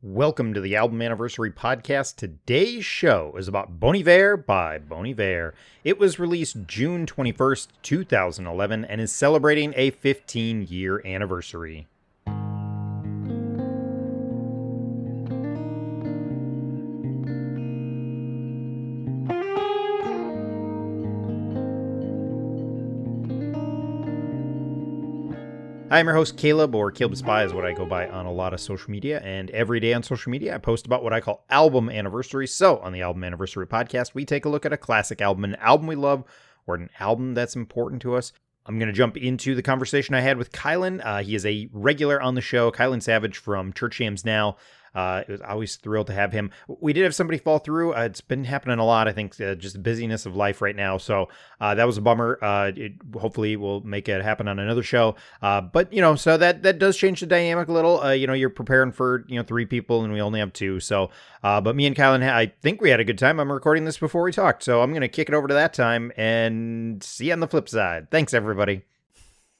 Welcome to the Album Anniversary Podcast. Today's show is about Bon Iver by Bon Iver. It was released June 21st, 2011, and is celebrating a 15-year anniversary. I'm your host, Caleb, or Caleb the Spy is what I go by on a lot of social media, and every day on social media I post about what I call album anniversaries. So, on the Album Anniversary Podcast, we take a look at a classic album, an album we love, or an album that's important to us. I'm going to jump into the conversation I had with Kylan. He is a regular on the show, Kylan Savage from Church Jams Now. I was always thrilled to have him. We did have somebody fall through. It's been happening a lot, I think, just the busyness of life right now. So that was a bummer. Hopefully we'll make it happen on another show. But, so that does change the dynamic a little. You're preparing for, 3 people and we only have 2. So, but me and Kylan, I think we had a good time. I'm recording this before we talked. So I'm going to kick it over to that time and see you on the flip side. Thanks, everybody.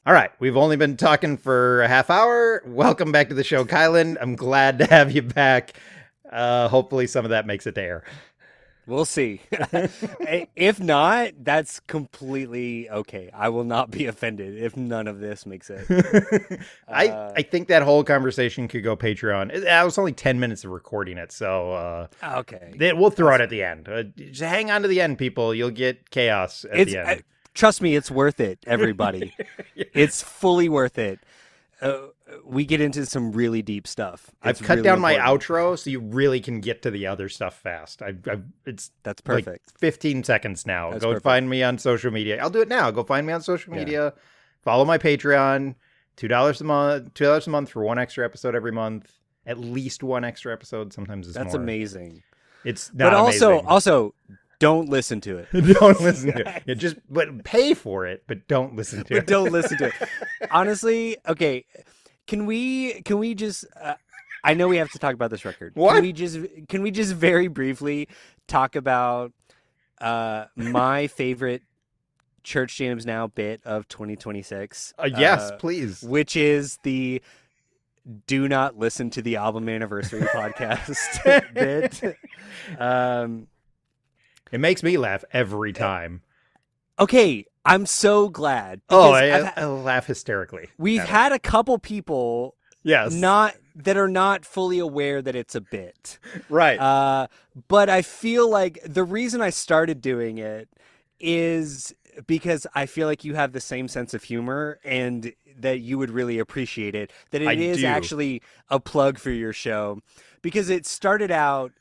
All right, we've only been talking for a half hour. Welcome back to the show, Kylan. I'm glad to have you back. Hopefully some of that makes it to air. We'll see. If not, that's completely okay. I will not be offended if none of this makes it. I think that whole conversation could go Patreon. It was only 10 minutes of recording it, so okay. We'll throw it at the end. Just hang on to the end, people. You'll get chaos at the end. Trust me, it's worth it, everybody. Yeah. It's fully worth it. We get into some really deep stuff. I've cut down my outro so you really can get to the other stuff fast. That's perfect. Like 15 seconds now. That's Go perfect. Find me on social media. I'll do it now. Go find me on social media. Follow my Patreon. $2 a month. $2 a month for 1 extra episode every month. At least 1 extra episode. Sometimes it's more. That's amazing. It's not amazing. But also. Don't listen to it. Don't listen to it. But pay for it, but don't listen to it. But don't listen to it. Honestly, okay. Can we just? I know we have to talk about this record. What? Can we just very briefly talk about my favorite Church Jams Now bit of 2026? Yes, please. Which is the "Do not listen to the album anniversary podcast" bit. It makes me laugh every time. Okay, I'm so glad. I laugh hysterically. We've had a couple people that are not fully aware that it's a bit. Right. But I feel like the reason I started doing it is because I feel like you have the same sense of humor and that you would really appreciate it. That it is actually a plug for your show. Because it started out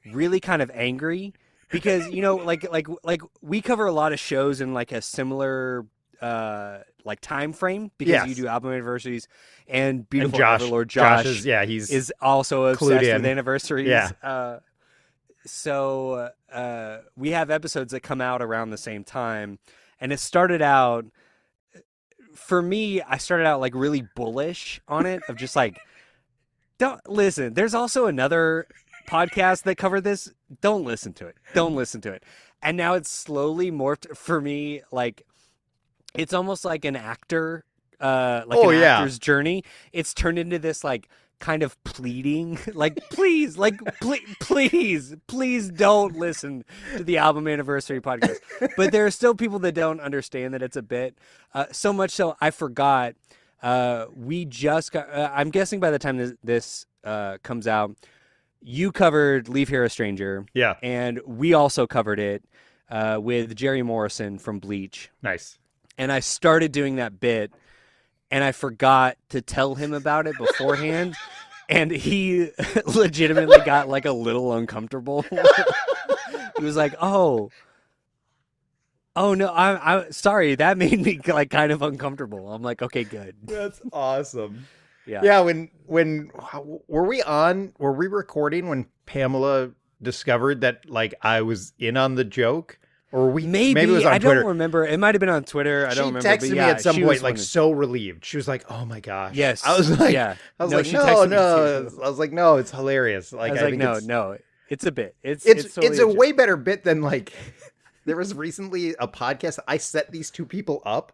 really kind of angry. Because, like we cover a lot of shows in like a similar time frame because you do album anniversaries and beautiful Overlord Josh is also obsessed with anniversaries. Yeah. So we have episodes that come out around the same time, and it started out for me. I started out like really bullish on it, of just like, don't listen. There's also another podcasts that cover this. Don't listen to it. And now it's slowly morphed for me. Like, it's almost like an actor, actor's journey. It's turned into this like kind of pleading, like, please don't listen to the album anniversary podcast. But there are still people that don't understand that it's a bit, so much so I forgot. We just got, I'm guessing by the time this comes out, you covered Leave Here a Stranger. Yeah. And we also covered it with Jerry Morrison from Bleach. Nice. And I started doing that bit, and I forgot to tell him about it beforehand. And he legitimately got like a little uncomfortable. He was like, oh no, I'm sorry. That made me like kind of uncomfortable. I'm like, okay, good. That's awesome. Yeah. When were we recording when Pamela discovered that like I was in on the joke? Or maybe it was on Twitter. I don't remember. It might have been on Twitter. I don't remember. She texted me at some point like so relieved. She was like, "Oh my gosh." Yes. I was like, yeah. I was like, no. I was like, no, it's hilarious. Like, I was like, no, it's a bit. It's a way better bit than like. There was recently a podcast. I set these 2 people up.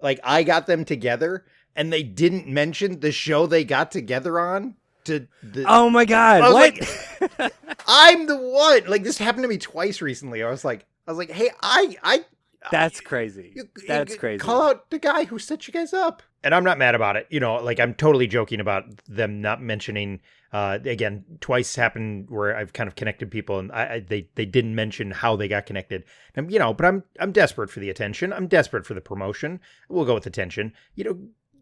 Like, I got them together, and they didn't mention the show they got together on. to the. Oh my God! I was What? like, I'm the one. Like this happened to me twice recently. I was like, hey, That's crazy. That's crazy. Call out the guy who set you guys up. And I'm not mad about it. Like I'm totally joking about them not mentioning. Again, twice happened where I've kind of connected people, and they didn't mention how they got connected. And but I'm desperate for the attention. I'm desperate for the promotion. We'll go with attention.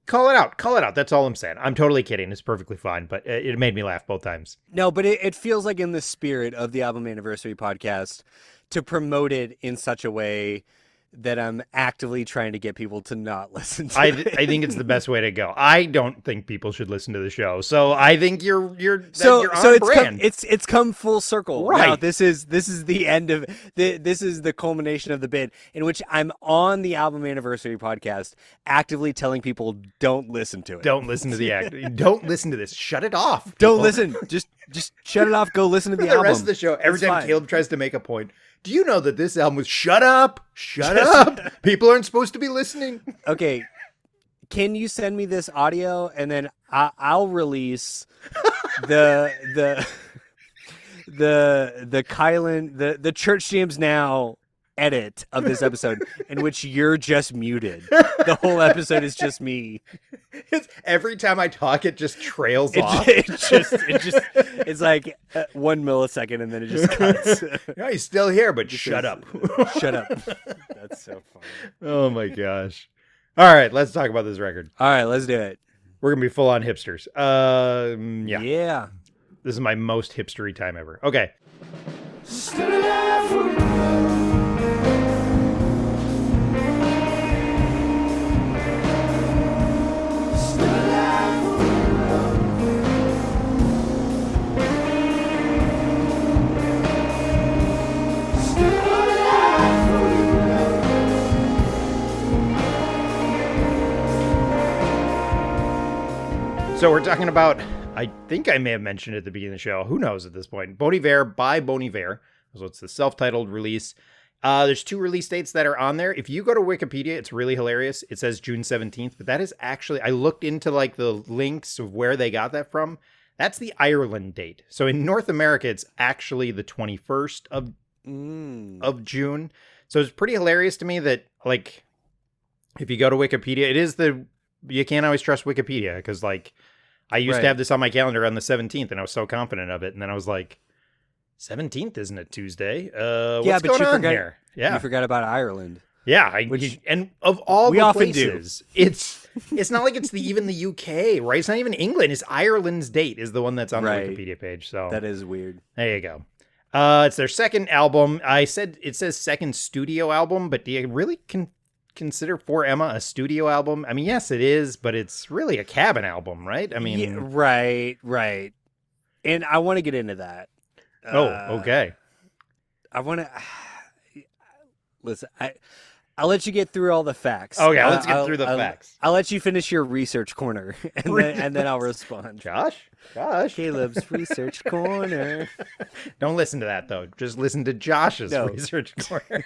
Call it out. Call it out. That's all I'm saying. I'm totally kidding. It's perfectly fine, but it made me laugh both times. No, but it feels like in the spirit of the Album Anniversary podcast to promote it in such a way that I'm actively trying to get people to not listen to it. I think it's the best way to go. I don't think people should listen to the show. So I think you're so on brand. It's come full circle. Right. Now, this is the end of this is the culmination of the bid in which I'm on the Album Anniversary podcast actively telling people don't listen to it. Don't listen to the act. Don't listen to this. Shut it off. People. Don't listen. Just shut it off. Go listen to the album. The rest of the show, every It's time fine. Caleb tries to make a point, do you know that this album was shut up? Shut up. People aren't supposed to be listening. Okay. Can you send me this audio and then I'll release the Kylan the Church Jams Now edit of this episode in which you're just muted. The whole episode is just me. Every time I talk, it just trails off. It's like 1 millisecond and then it just cuts. Yeah, he's still here, but shut up. Shut up. That's so funny. Oh my gosh. All right, let's talk about this record. All right, let's do it. We're going to be full on hipsters. Yeah. Yeah. This is my most hipstery time ever. Okay. So we're talking about, I think I may have mentioned it at the beginning of the show. Who knows at this point? Bon Iver by Bon Iver. So it's the self-titled release. There's 2 release dates that are on there. If you go to Wikipedia, it's really hilarious. It says June 17th, but that is actually, I looked into like the links of where they got that from. That's the Ireland date. So in North America, it's actually the 21st of June. So it's pretty hilarious to me that like, if you go to Wikipedia, you can't always trust Wikipedia because like, I used to have this on my calendar on the 17th and I was so confident of it. And then I was like, 17th isn't a Tuesday. What's going on here? Yeah. You forgot about Ireland. Yeah. And of all we the often places, it's not like it's even the UK, right? It's not even England. It's Ireland's date is the one that's on the Wikipedia page. So that is weird. There you go. It's their second album. It says second studio album, but do you really consider For Emma a studio album? I mean, yes, it is, but it's really a cabin album, right? I mean, right. And I want to get into that. Okay. I want to listen. I'll let you get through all the facts. Oh yeah, let's get through the facts. I'll let you finish your research corner, and then I'll respond. Josh, Caleb's research corner. Don't listen to that though. Just listen to Josh's research corner.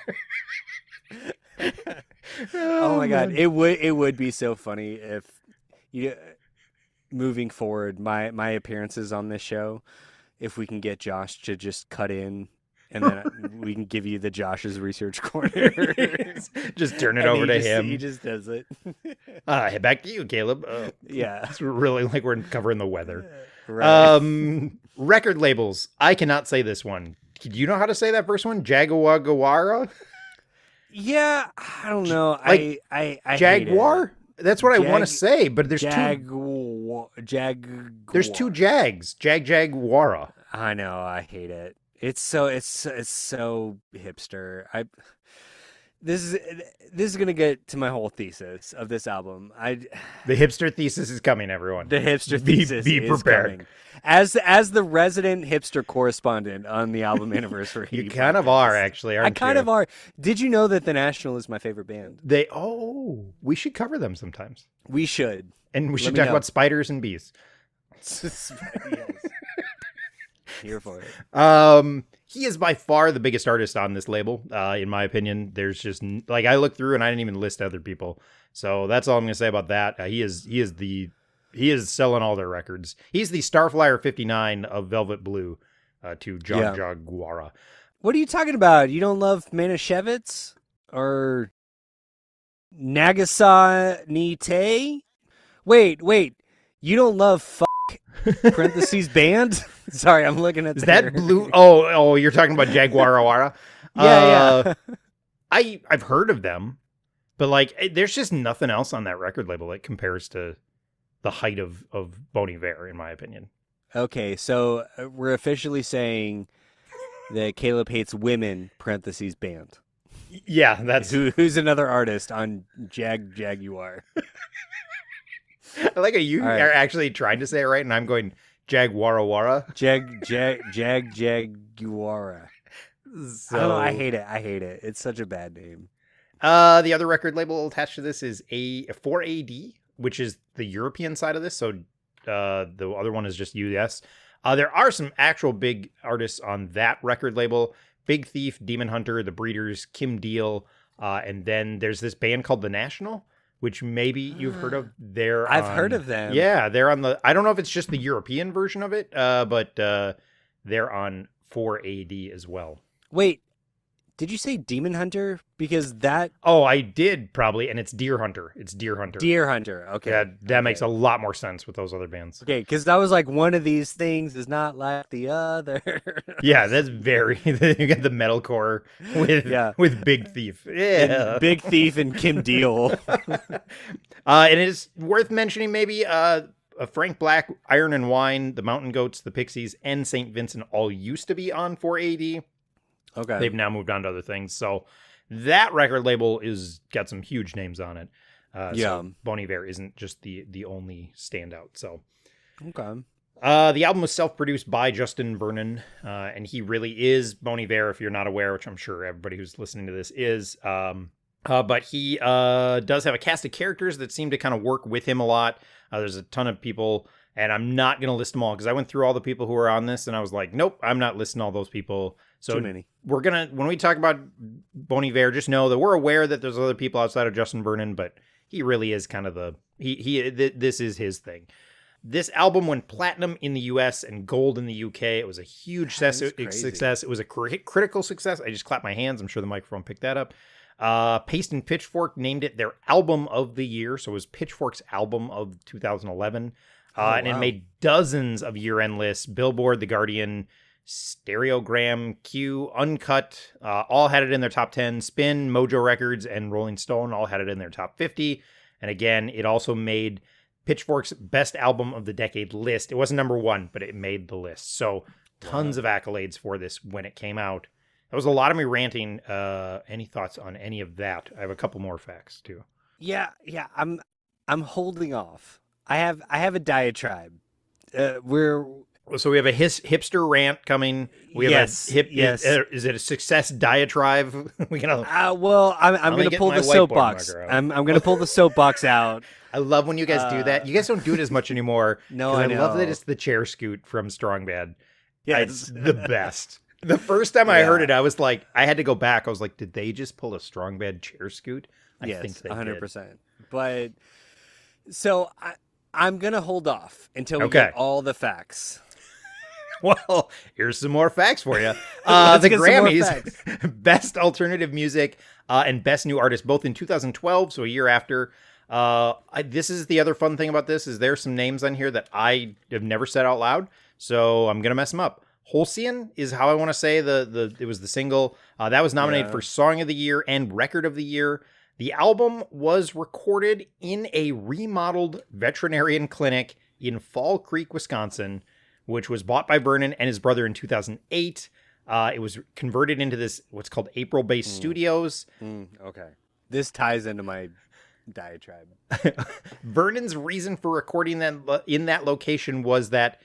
Oh my God, it would be so funny if moving forward my appearances on this show, if we can get Josh to just cut in and then we can give you the Josh's research corner. Just turn it over to him. He just does it. Back to you, Caleb. Yeah. It's really like we're covering the weather. Right. Record labels. I cannot say this one. Do you know how to say that first one? Jaguar? Yeah, I don't know. Like, I Jaguar? That's what I want to say, but there's Jaguar. There's 2 Jags. Jaguara. I know. I hate it. It's so hipster. This is gonna get to my whole thesis of this album. The hipster thesis is coming, everyone. The hipster thesis be is prepared. coming. As the resident hipster correspondent on the album anniversary. You kind of are, actually, aren't you? I kind of are. Did you know that The National is my favorite band? We should cover them sometimes. We should. And we should talk about spiders and bees. Yes. Here for it. He is by far the biggest artist on this label, in my opinion. There's just like I looked through and I didn't even list other people, so that's all I'm gonna say about that. He is the he is selling all their records. He's the Starflyer 59 of Velvet Blue to Jaguara. What are you talking about? You don't love Manischewitz or Nagasa Nite? Wait. You don't love parentheses band? Sorry, I'm looking at Is that Blue? Oh, you're talking about Jaguara. Yeah. I've heard of them, but like, there's just nothing else on that record label that compares to the height of Bon Iver, in my opinion. Okay, so we're officially saying that Caleb hates women, parentheses band. Yeah, that's... Who's another artist on Jaguar. I like how you are actually trying to say it right, and I'm going Jaguara. Jaguara. So... I don't know, I hate it. It's such a bad name. The other record label attached to this is a 4AD, which is the European side of this. So the other one is just US. There are some actual big artists on that record label. Big Thief, Demon Hunter, The Breeders, Kim Deal. And then there's this band called The National, which maybe you've heard of. I've heard of them. Yeah, they're on the... I don't know if it's just the European version of it, but they're on 4AD as well. Wait, did you say Demon Hunter? Because that... Oh, I did probably, and it's Deer Hunter. It's Deer Hunter. Deer Hunter, okay. Yeah, that makes a lot more sense with those other bands. Okay, because I was like, one of these things is not like the other. Yeah, that's very... You got the metalcore with Big Thief. Yeah. And Big Thief and Kim Deal. And it is worth mentioning maybe Frank Black, Iron and Wine, the Mountain Goats, the Pixies, and St. Vincent all used to be on 4AD. Okay. They've now moved on to other things. So that record label is got some huge names on it. So Bon Iver isn't just the only standout. So okay. The album was self-produced by Justin Vernon, and he really is Bon Iver, if you're not aware, which I'm sure everybody who's listening to this is. But he does have a cast of characters that seem to kind of work with him a lot. There's a ton of people, and I'm not going to list them all because I went through all the people who are on this, and I was like, nope, I'm not listing all those people. So too many. We're going to, when we talk about Bon Iver, just know that we're aware that there's other people outside of Justin Vernon, but he really is kind of this is his thing. This album went platinum in the US and gold in the UK. It was a huge success. It was a critical success. I just clapped my hands. I'm sure the microphone picked that up. Paste and Pitchfork named it their album of the year. So it was Pitchfork's album of 2011. And it made dozens of year-end lists. Billboard, The Guardian, Stereogram, Q, Uncut, all had it in their top 10. Spin, Mojo Records, and Rolling Stone all had it in their top 50. And again, it also made Pitchfork's best album of the decade list. It wasn't number one, but it made the list. So tons of accolades for this when it came out. That was a lot of me ranting. Any thoughts on any of that? I have a couple more facts too. Yeah. I'm holding off. I have a diatribe. So we have a hipster rant coming. We have yes. Is it a success diatribe? We gonna. Well, I'm gonna pull the soapbox. I'm gonna pull the soapbox out. I love when you guys do that. You guys don't do it as much anymore. No, I know. love that it's the chair scoot from Strong Bad. Yeah, it's the best. The first time I heard it, I was like, I had to go back. I was like, did they just pull a Strong Bad chair scoot? I think they 100%. did. But so I'm gonna hold off until we get all the facts. Well, here's some more facts for you. The Grammys, Best Alternative Music and Best New Artist, both in 2012, so a year after. This is the other fun thing about this, is there's some names on here that I have never said out loud, so I'm going to mess them up. Holcyon is how I want to say it was the single. That was nominated for Song of the Year and Record of the Year. The album was recorded in a remodeled veterinarian clinic in Fall Creek, Wisconsin, which was bought by Vernon and his brother in 2008. It was converted into this, what's called April-based studios. Okay. This ties into my diatribe. Vernon's reason for recording them in that location was that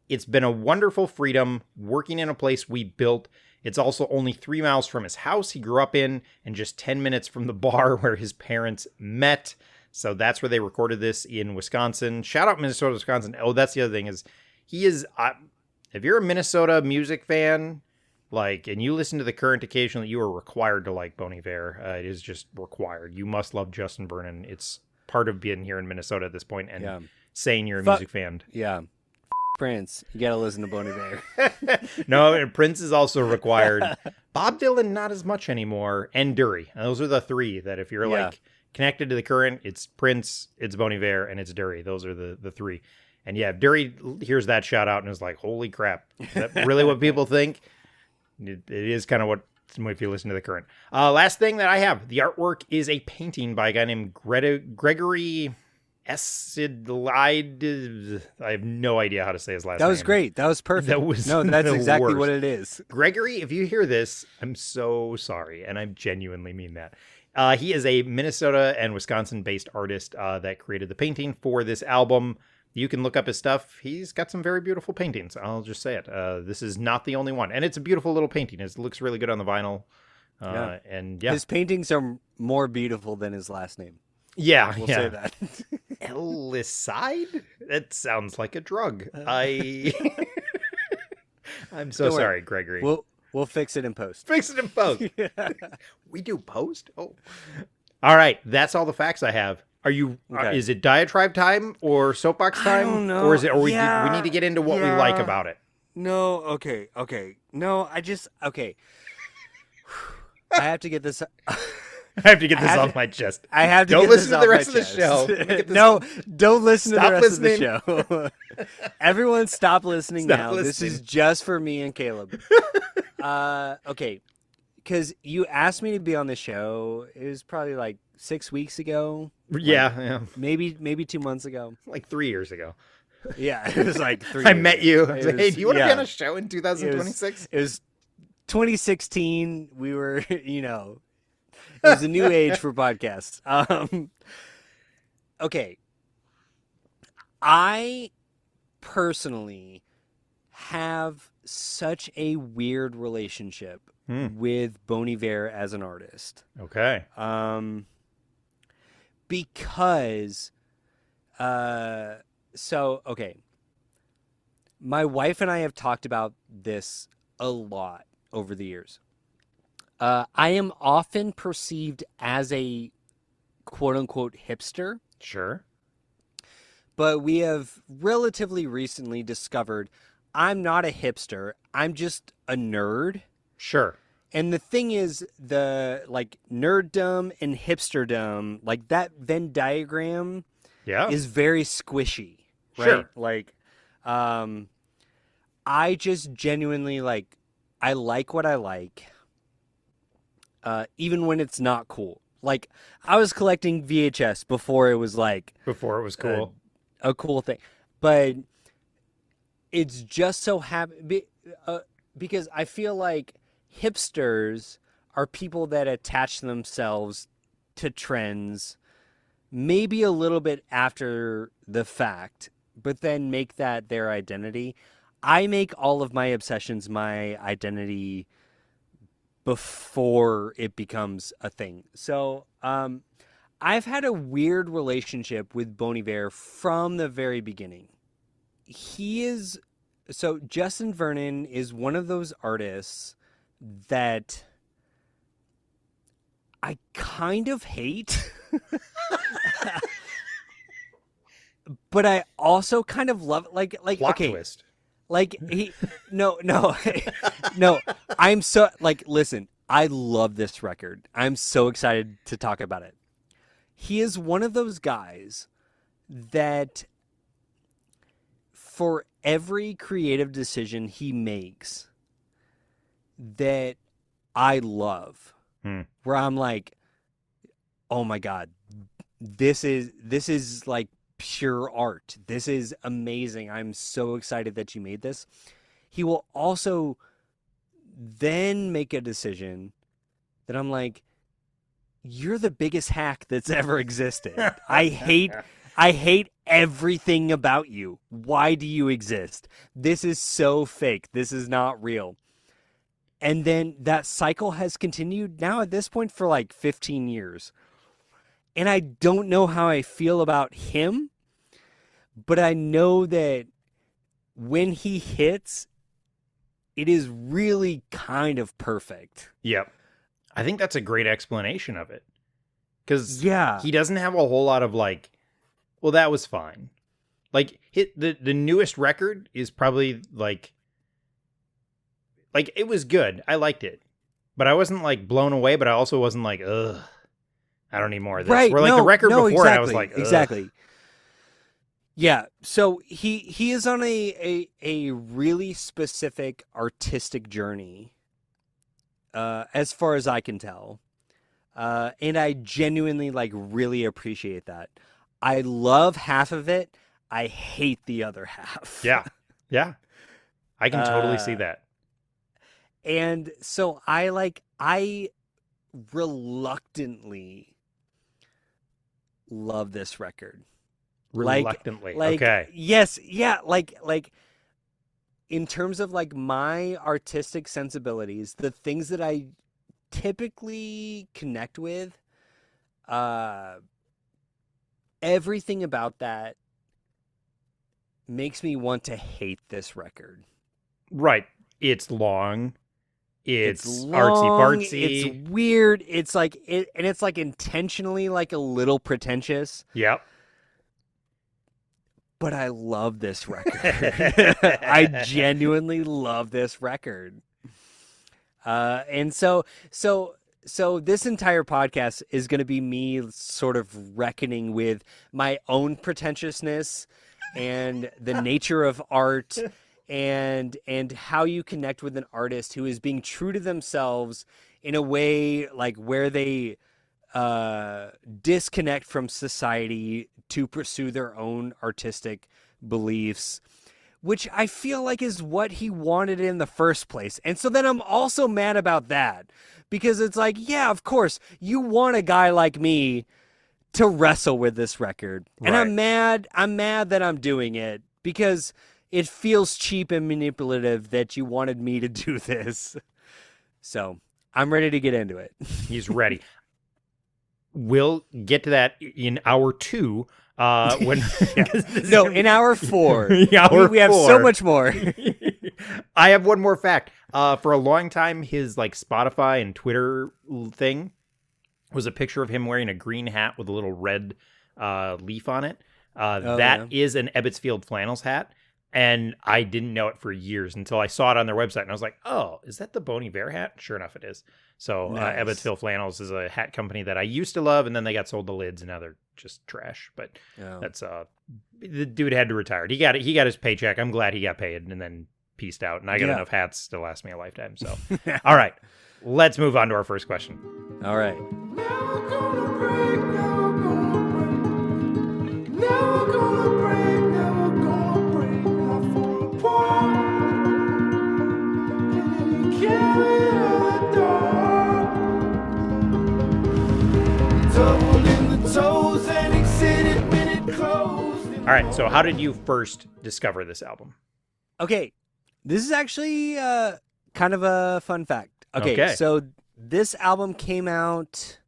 it's been a wonderful freedom working in a place we built. It's also only 3 miles from his house he grew up in and just 10 minutes from the bar where his parents met. So that's where they recorded this in Wisconsin. Shout out Minnesota, Wisconsin. Oh, that's the other thing is if you're a Minnesota music fan, and you listen to The Current occasionally, you are required to like Bon Iver. It is just required. You must love Justin Vernon. It's part of being here in Minnesota at this point. And saying you're a music fan. Yeah. Prince. You gotta listen to Bon Iver. No, and Prince is also required. Bob Dylan, not as much anymore. And Dury. Those are the three that if you're like connected to the current, it's Prince, it's Bon Iver, and it's Dury. Those are the three. And yeah, if Dury hears that shout out and is like, holy crap, is that really what people think? It is kind of what, if you listen to the current. Last thing that I have, the artwork is a painting by a guy named Gregory Esidlide. I have no idea how to say his last name. That was great. That was perfect. That's exactly what it is. Gregory, if you hear this, I'm so sorry, and I genuinely mean that. He is a Minnesota and Wisconsin-based artist that created the painting for this album. You can look up his stuff. He's got some very beautiful paintings. I'll just say it. This is not the only one. And it's a beautiful little painting. It looks really good on the vinyl. And yeah. His paintings are more beautiful than his last name. Yeah. We'll say that. Ellicide? That sounds like a drug. I'm so sorry, Gregory. We'll fix it in post. Fix it in post. We do post? Oh. All right. That's all the facts I have. Are you? Okay. Is it diatribe time or soapbox time? I don't know. Or is it? Or we need to get into what we like about it. No. Okay. No. Okay. I have to get this. I have to get this off my chest. I have to. Don't get listen this to the off rest of my the show. chest. No, don't listen to the rest listening. of the show. Everyone, stop listening now. Listening. This is just for me and Caleb. Okay, because you asked me to be on the show. It was probably like 6 weeks ago. Yeah. Maybe 2 months ago. Like 3 years ago. Yeah, it was like 3 I years met ago. you. I was like, hey, do you want to be on a show in 2026? It was 2016. We were, it was a new age for podcasts. Okay. I personally have such a weird relationship with Bon Iver as an artist. Okay. Because, okay. My wife and I have talked about this a lot over the years. I am often perceived as a quote-unquote hipster. Sure. But we have relatively recently discovered I'm not a hipster. I'm just a nerd. Sure. And the thing is, the nerddom and hipsterdom, like that Venn diagram is very squishy. Right? Sure. I just genuinely I like what I like. Even when it's not cool. Like, I was collecting VHS before it was before it was cool. A cool thing. But it's just so happy because I feel like hipsters are people that attach themselves to trends maybe a little bit after the fact, but then make that their identity. I make all of my obsessions my identity before it becomes a thing. So I've had a weird relationship with Bon Iver from the very beginning. Justin Vernon is one of those artists that I kind of hate. But I also kind of love Plot twist. No, I'm so listen, I love this record. I'm so excited to talk about it. He is one of those guys that for every creative decision he makes that I love, where I'm like, oh my God, this is like pure art. This is amazing. I'm so excited that you made this. He will also then make a decision that I'm like, you're the biggest hack that's ever existed. I hate everything about you. Why do you exist? This is so fake. This is not real. And then that cycle has continued now at this point for 15 years. And I don't know how I feel about him, but I know that when he hits, it is really kind of perfect. Yep. I think that's a great explanation of it. Because he doesn't have a whole lot of well, that was fine. Like the newest record is probably like it was good. I liked it, but I wasn't like blown away. But I also wasn't like, ugh, I don't need more of this. Right? Where like the record before, exactly, I was like, ugh. exactly. Yeah. So he is on a really specific artistic journey, as far as I can tell, and I genuinely like really appreciate that. I love half of it. I hate the other half. Yeah, yeah, I can totally see that. And so I reluctantly love this record. Reluctantly, Like okay. yes, yeah, like in terms of like my artistic sensibilities, the things that I typically connect with, everything about that makes me want to hate this record. Right. It's long. It's long, artsy-fartsy. it's weird, it's like and it's like intentionally like a little pretentious. Yep. But I love this record. I genuinely love this record. And so this entire podcast is going to be me sort of reckoning with my own pretentiousness and the nature of art and how you connect with an artist who is being true to themselves in a way like where they disconnect from society to pursue their own artistic beliefs, which I feel like is what he wanted in the first place. And so then I'm also mad about that because it's like, yeah, of course, you want a guy like me to wrestle with this record. And Right. I'm mad that I'm doing it because it feels cheap and manipulative that you wanted me to do this. So I'm ready to get into it. He's ready. We'll get to that in hour 2. When in hour 4. Hour we have 4. so much more. I have one more fact. For a long time, his like Spotify and Twitter thing was a picture of him wearing a green hat with a little red leaf on it. That is an Ebbetsfield Flannels hat. And I didn't know it for years until I saw it on their website. And I was like, oh, is that the Bon Iver hat? Sure enough, it is. So Nice. Ebbetsfield Flannels is a hat company that I used to love. And then they got sold to Lids and now they're just trash. But that's the dude had to retire. He got his paycheck. I'm glad he got paid and then pieced out. And I got enough hats to last me a lifetime. So, all right, let's move on to our first question. All right. All right, so how did you first discover this album? Okay, this is actually kind of a fun fact. Okay. So this album came out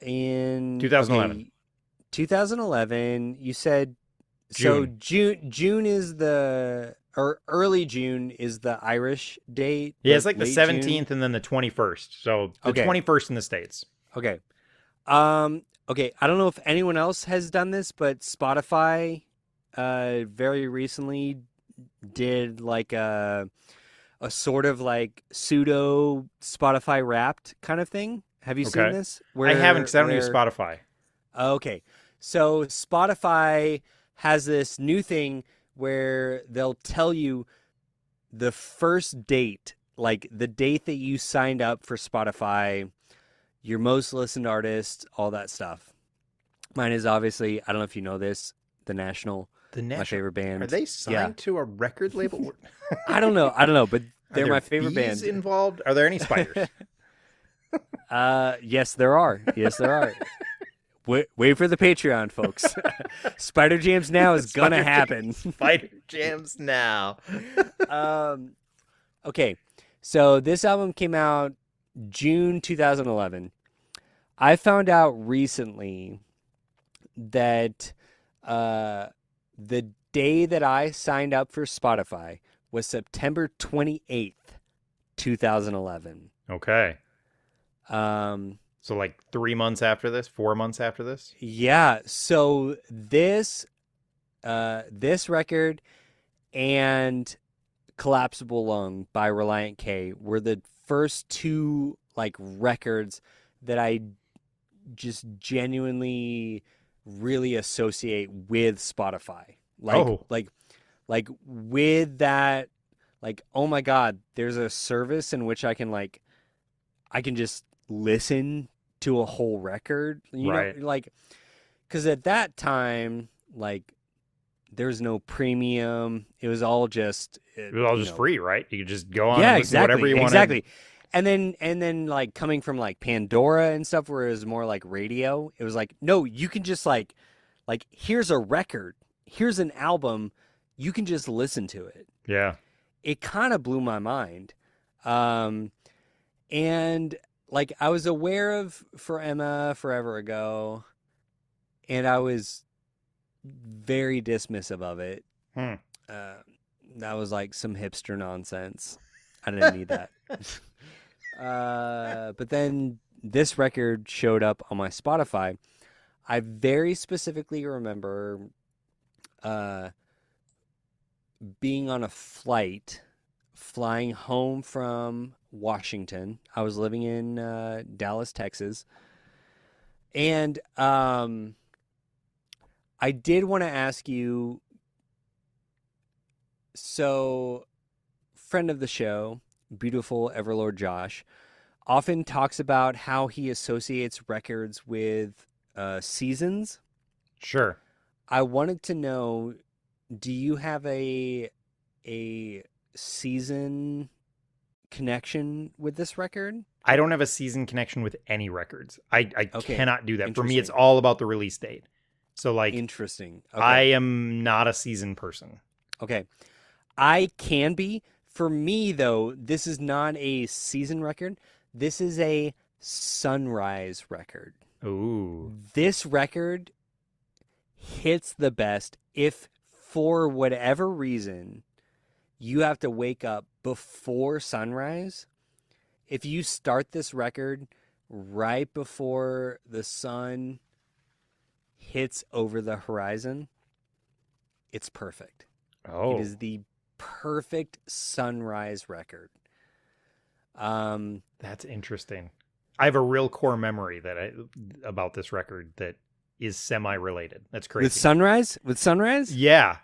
in 2011. 2011. You said June. So June is early June is the Irish date. Yeah, it's like the late 17th June? and then the 21st. So the Okay. 21st in the States. Okay. Okay, I don't know if anyone else has done this, but Spotify very recently did like a sort of like pseudo Spotify Wrapped kind of thing. Have you seen this? I haven't because I don't use Spotify. Okay. So Spotify has this new thing where they'll tell you the first date, like the date that you signed up for Spotify, your most listened artist, all that stuff. Mine is obviously, I don't know if you know this, The National. My favorite band. Are they signed to a record label? I don't know, but they're my favorite band. Involved? Are there any spiders? Yes, there are. Wait for the Patreon, folks. Spider Jams Now is gonna happen. Spider Jams Now. Okay, so this album came out June 2011. I found out recently that the day that I signed up for Spotify was September 28th, 2011. Okay. So like 3 months after this, 4 months after this? Yeah. So this this record and Collapsible Lung by Reliant K were the first two like records that I just genuinely really associate with Spotify. Like with that, like, oh my God, there's a service in which I can just listen to a whole record, Right. like, because at that time, like, there's no premium. It was all just, It was all just free, right? You could just go on yeah, and listen to whatever you wanted. exactly. And then like coming from like Pandora and stuff where it was more like radio, it was like, no, you can just like here's a record, here's an album, you can just listen to it. Yeah. It kind of blew my mind. And like I was aware of For Emma forever ago, and I was very dismissive of it. That was like some hipster nonsense. I didn't need that. But then this record showed up on my Spotify. I very specifically remember being on a flight, flying home from Washington. I was living in Dallas, Texas. And I did want to ask you, so friend of the show, beautiful Everlord Josh, often talks about how he associates records with seasons. Sure. I wanted to know, do you have a season connection with this record? I don't have a season connection with any records. I cannot do that. For me, it's Interesting. all about the release date. So like, Interesting. Okay. I am not a season person. Okay. I can be. For me, though, this is not a season record. This is a sunrise record. Ooh. This record hits the best if, for whatever reason, you have to wake up before sunrise. If you start this record right before the sun hits over the horizon, it's perfect. Oh. It is the perfect sunrise record. That's interesting. I have a real core memory about this record that is semi-related. That's crazy. With sunrise? With sunrise? Yeah.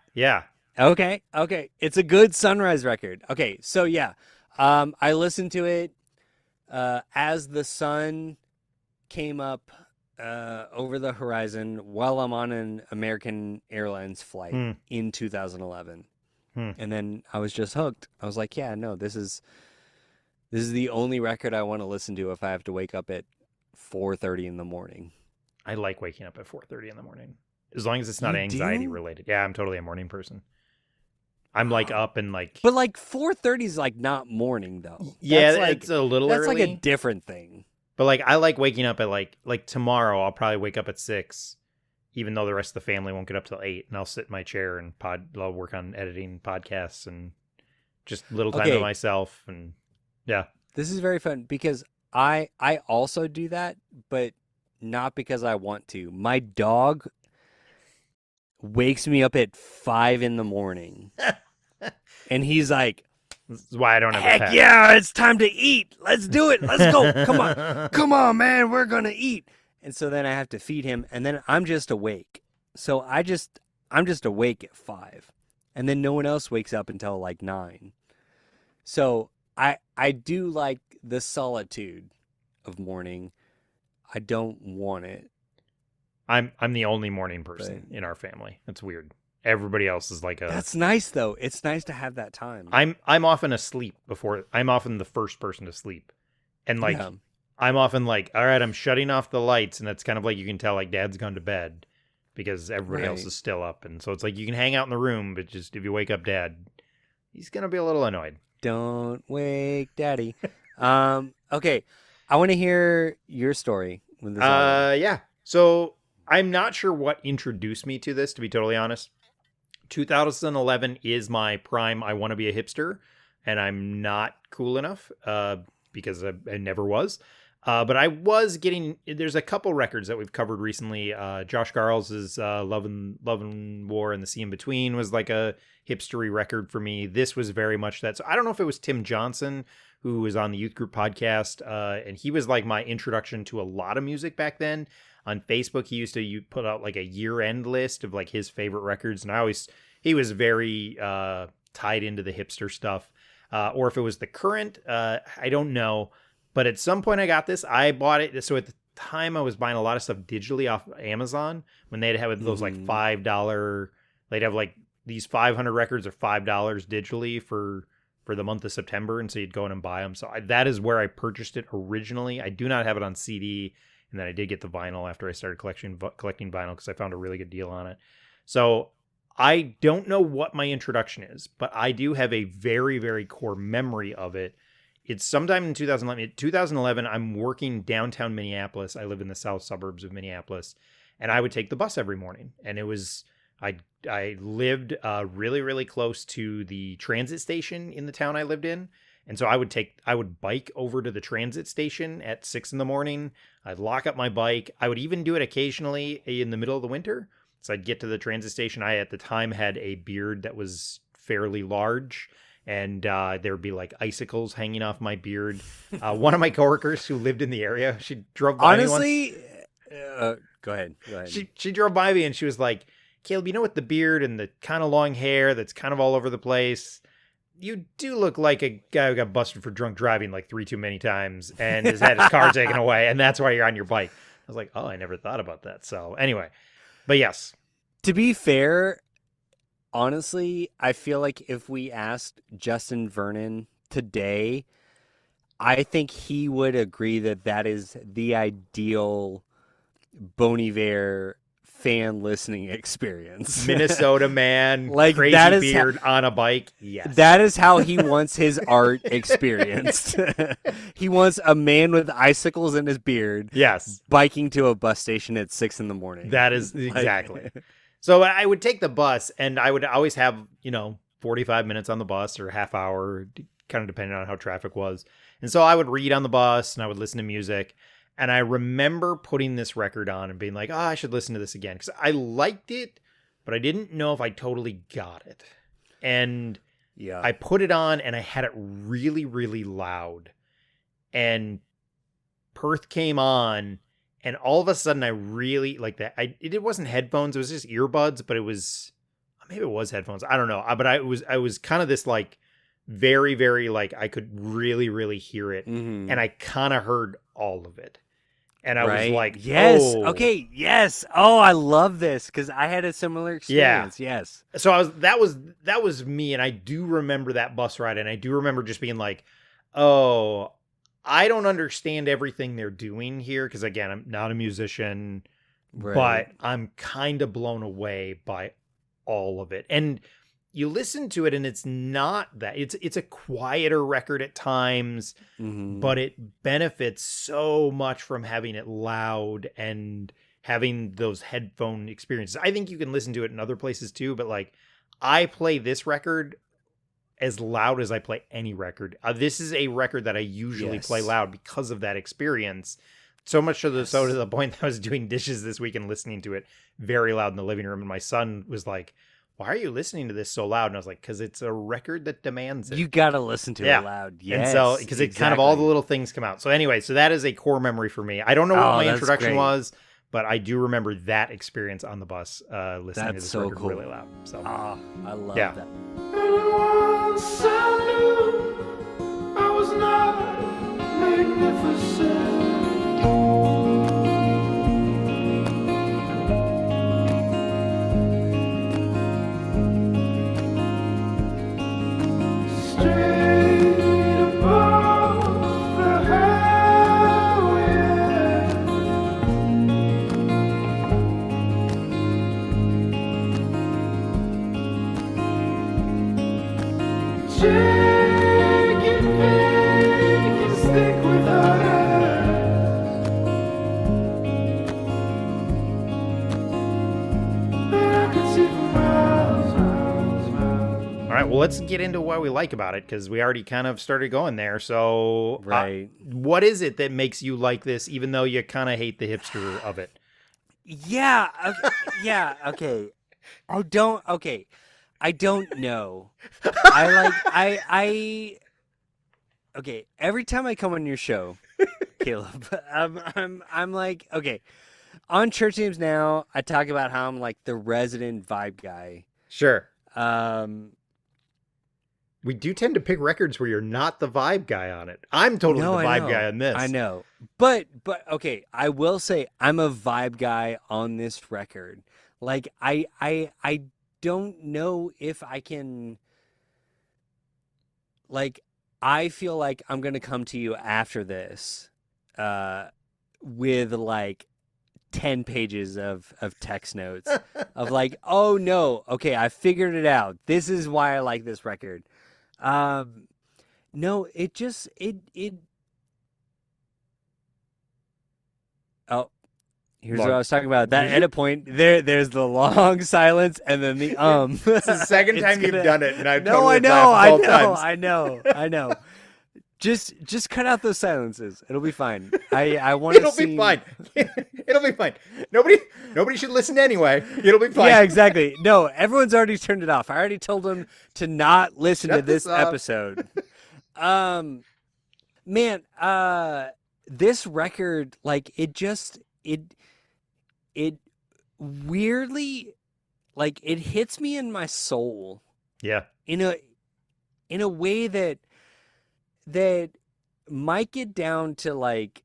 Okay. It's a good sunrise record. Okay, so yeah. I listened to it as the sun came up over the horizon while I'm on an American Airlines flight in 2011. And then I was just hooked. I was like, yeah, no, this is the only record I want to listen to if I have to wake up at 4:30 in the morning. I like waking up at 4:30 in the morning. As long as it's not You anxiety do? related. Yeah, I'm totally a morning person. I'm like up and like... But like 4:30 is like not morning though. Yeah, That's like, it's a little that's early. like a different thing. But like I like waking up at like tomorrow I'll probably wake up at 6, even though the rest of the family won't get up till 8, and I'll sit in my chair and I'll work on editing podcasts and just little time to myself. And yeah. This is very fun because I also do that, but not because I want to. My dog wakes me up at 5 in the morning. And he's like, This is why I don't have a heck pet. yeah, it's time to eat. Let's do it. Let's go. Come on, man. We're going to eat. And so then I have to feed him, and then I'm just awake. So I'm just awake at 5. And then no one else wakes up until like 9. So I do like the solitude of morning. I don't want it. I'm the only morning person in our family. That's weird. Everybody else is like a... That's nice though. It's nice to have that time. I'm often asleep I'm often the first person to sleep. And like I'm often like, all right, I'm shutting off the lights, and it's kind of like you can tell like dad's gone to bed because everybody else is still up. And so it's like you can hang out in the room, but just if you wake up dad, he's going to be a little annoyed. Don't wake daddy. Okay. I want to hear your story with this album. Yeah. So I'm not sure what introduced me to this, to be totally honest. 2011 is my prime I want to be a hipster, and I'm not cool enough because I never was. But I was getting, there's a couple records that we've covered recently. Josh Garles's Love and War and the Sea in Between was like a hipstery record for me. This was very much that. So I don't know if it was Tim Johnson, who was on the Youth Group podcast, and he was like my introduction to a lot of music back then. On Facebook, he used to put out like a year-end list of like his favorite records, and he was very tied into the hipster stuff. Or if it was the current, I don't know. But at some point I got this. I bought it. So at the time I was buying a lot of stuff digitally off Amazon when they'd have those like $5. They'd have like these 500 records or $5 digitally for the month of September. And so you'd go in and buy them. So that is where I purchased it originally. I do not have it on CD. And then I did get the vinyl after I started collecting vinyl because I found a really good deal on it. So I don't know what my introduction is, but I do have a very, very core memory of it. It's sometime in 2011. 2011, I'm working downtown Minneapolis. I live in the south suburbs of Minneapolis, and I would take the bus every morning. And it was, I lived really, really close to the transit station in the town I lived in. And so I would bike over to the transit station at 6 a.m. I'd lock up my bike. I would even do it occasionally in the middle of the winter. So I'd get to the transit station. I, at the time, had a beard that was fairly large. And there would be like icicles hanging off my beard. One of my coworkers who lived in the area, she drove by me once. Go ahead. She drove by me and she was like, Caleb, with the beard and the kind of long hair that's kind of all over the place, you do look like a guy who got busted for drunk driving like 3 too many times and has had his car taken away. And that's why you're on your bike. I was like, oh, I never thought about that. So anyway, but yes. To be fair, honestly, I feel like if we asked Justin Vernon today, I think he would agree that is the ideal Bon Iver fan listening experience. Minnesota man, like crazy that is beard on a bike. Yes. That is how he wants his art experienced. He wants a man with icicles in his beard. Yes. Biking to a bus station at 6 a.m. That is exactly. So I would take the bus and I would always have, 45 minutes on the bus or half hour, kind of depending on how traffic was. And so I would read on the bus and I would listen to music. And I remember putting this record on and being like, I should listen to this again. Because I liked it, but I didn't know if I totally got it. And yeah, I put it on and I had it really, really loud. And Perth came on. And all of a sudden, I really like that. It wasn't headphones; it was just earbuds. But maybe it was headphones. I don't know. But I was kind of this like very, very like I could really, really hear it, and I kind of heard all of it. And I was like, yes, oh. Okay, yes. Oh, I love this because I had a similar experience. Yeah. Yes. So that was me, and I do remember that bus ride, and I do remember just being like, oh. I don't understand everything they're doing here because, again, I'm not a musician, but I'm kind of blown away by all of it. And you listen to it, and it's not that. It's a quieter record at times, but it benefits so much from having it loud and having those headphone experiences. I think you can listen to it in other places too, but like I play this record as loud as I play any record. This is a record that I usually play loud because of that experience. So much so to the point that I was doing dishes this week and listening to it very loud in the living room. And my son was like, why are you listening to this so loud? And I was like, because it's a record that demands it. You got to listen to it loud. Yes. And so, because it kind of all the little things come out. So anyway, so that is a core memory for me. I don't know what my introduction was, but I do remember that experience on the bus listening to this record really loud. So I love that. Once I knew I was not magnificent. Straight above the highway. let's get into what we like about it, because we already kind of started going there. So, Right. what is it that makes you like this, even though you kind of hate the hipster of it? Yeah. Okay, yeah. Okay. I don't know. Okay. Every time I come on your show, Caleb, I'm like, okay. On Church Names Now, I talk about how I'm like the resident vibe guy. Sure. Um, We do tend to pick records where you're not the vibe guy on it. I'm totally no, the I vibe know. guy on this. I know. But okay, I will say I'm a vibe guy on this record. Like I don't know if I can, like, I feel like I'm going to come to you after this with like 10 pages of text notes of like, oh no, okay, I figured it out. This is why I like this record. No, it just oh, here's what I was talking about. That edit point, there's the long silence and then the It's the second time you've done it, and I totally I know. Just cut out those silences. It'll be fine. I want to It'll be fine. It'll be fine. Nobody should listen anyway. It'll be fine. Yeah, exactly. No, everyone's already turned it off. I already told them to not listen to this episode. Man, this record, like, it weirdly, like, it hits me in my soul. Yeah. In a way that might get down to like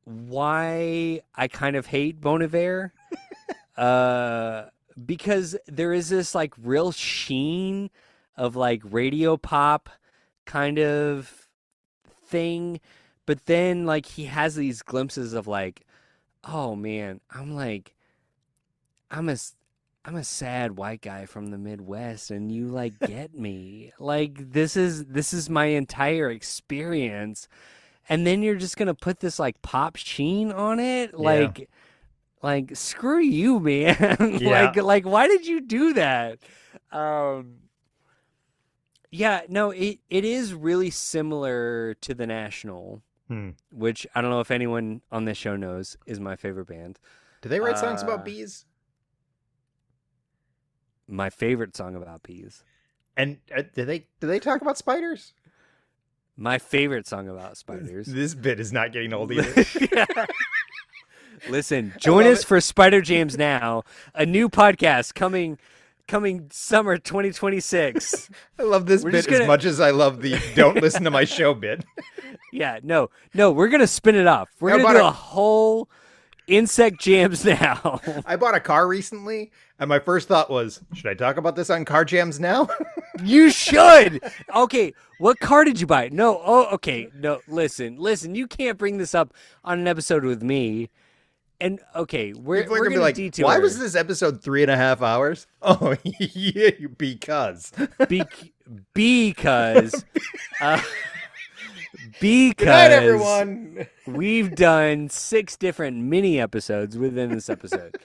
why I kind of hate Bon Iver. Because there is this like real sheen of like radio pop kind of thing, but then like he has these glimpses of like, oh man, I'm a sad white guy from the Midwest, and you like get me. Like this is my entire experience, and then you're just gonna put this like pop sheen on it, like screw you, man. Yeah. like why did you do that? Yeah, no, it is really similar to The National, which I don't know if anyone on this show knows is my favorite band. Do they write songs about bees? My favorite song about bees. And do they talk about spiders? My favorite song about spiders. This bit is not getting old either. Listen, join us for Spider Jams Now, a new podcast coming summer 2026. I love this bit as much as I love the don't listen to my show bit. Yeah, no, we're going to spin it off. We're going to do a whole Insect Jams Now. I bought a car recently, and my first thought was, should I talk about this on Car Jams Now? You should. Okay, what car did you buy? No, okay. No, listen, you can't bring this up on an episode with me. And okay, we're going to detour. Why was this episode 3.5 hours? Oh, yeah, because. Because. Good night, everyone. We've done 6 different mini episodes within this episode.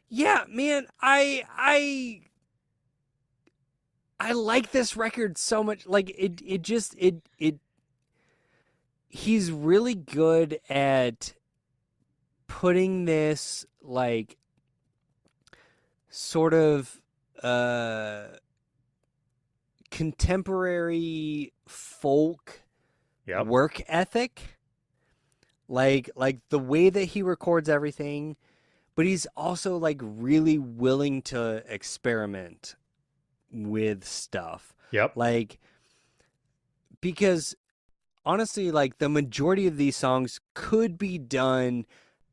Yeah, man, I like this record so much. Like it he's really good at putting this like sort of contemporary folk work ethic, like the way that he records everything, but he's also like really willing to experiment with stuff. Like, because honestly, like the majority of these songs could be done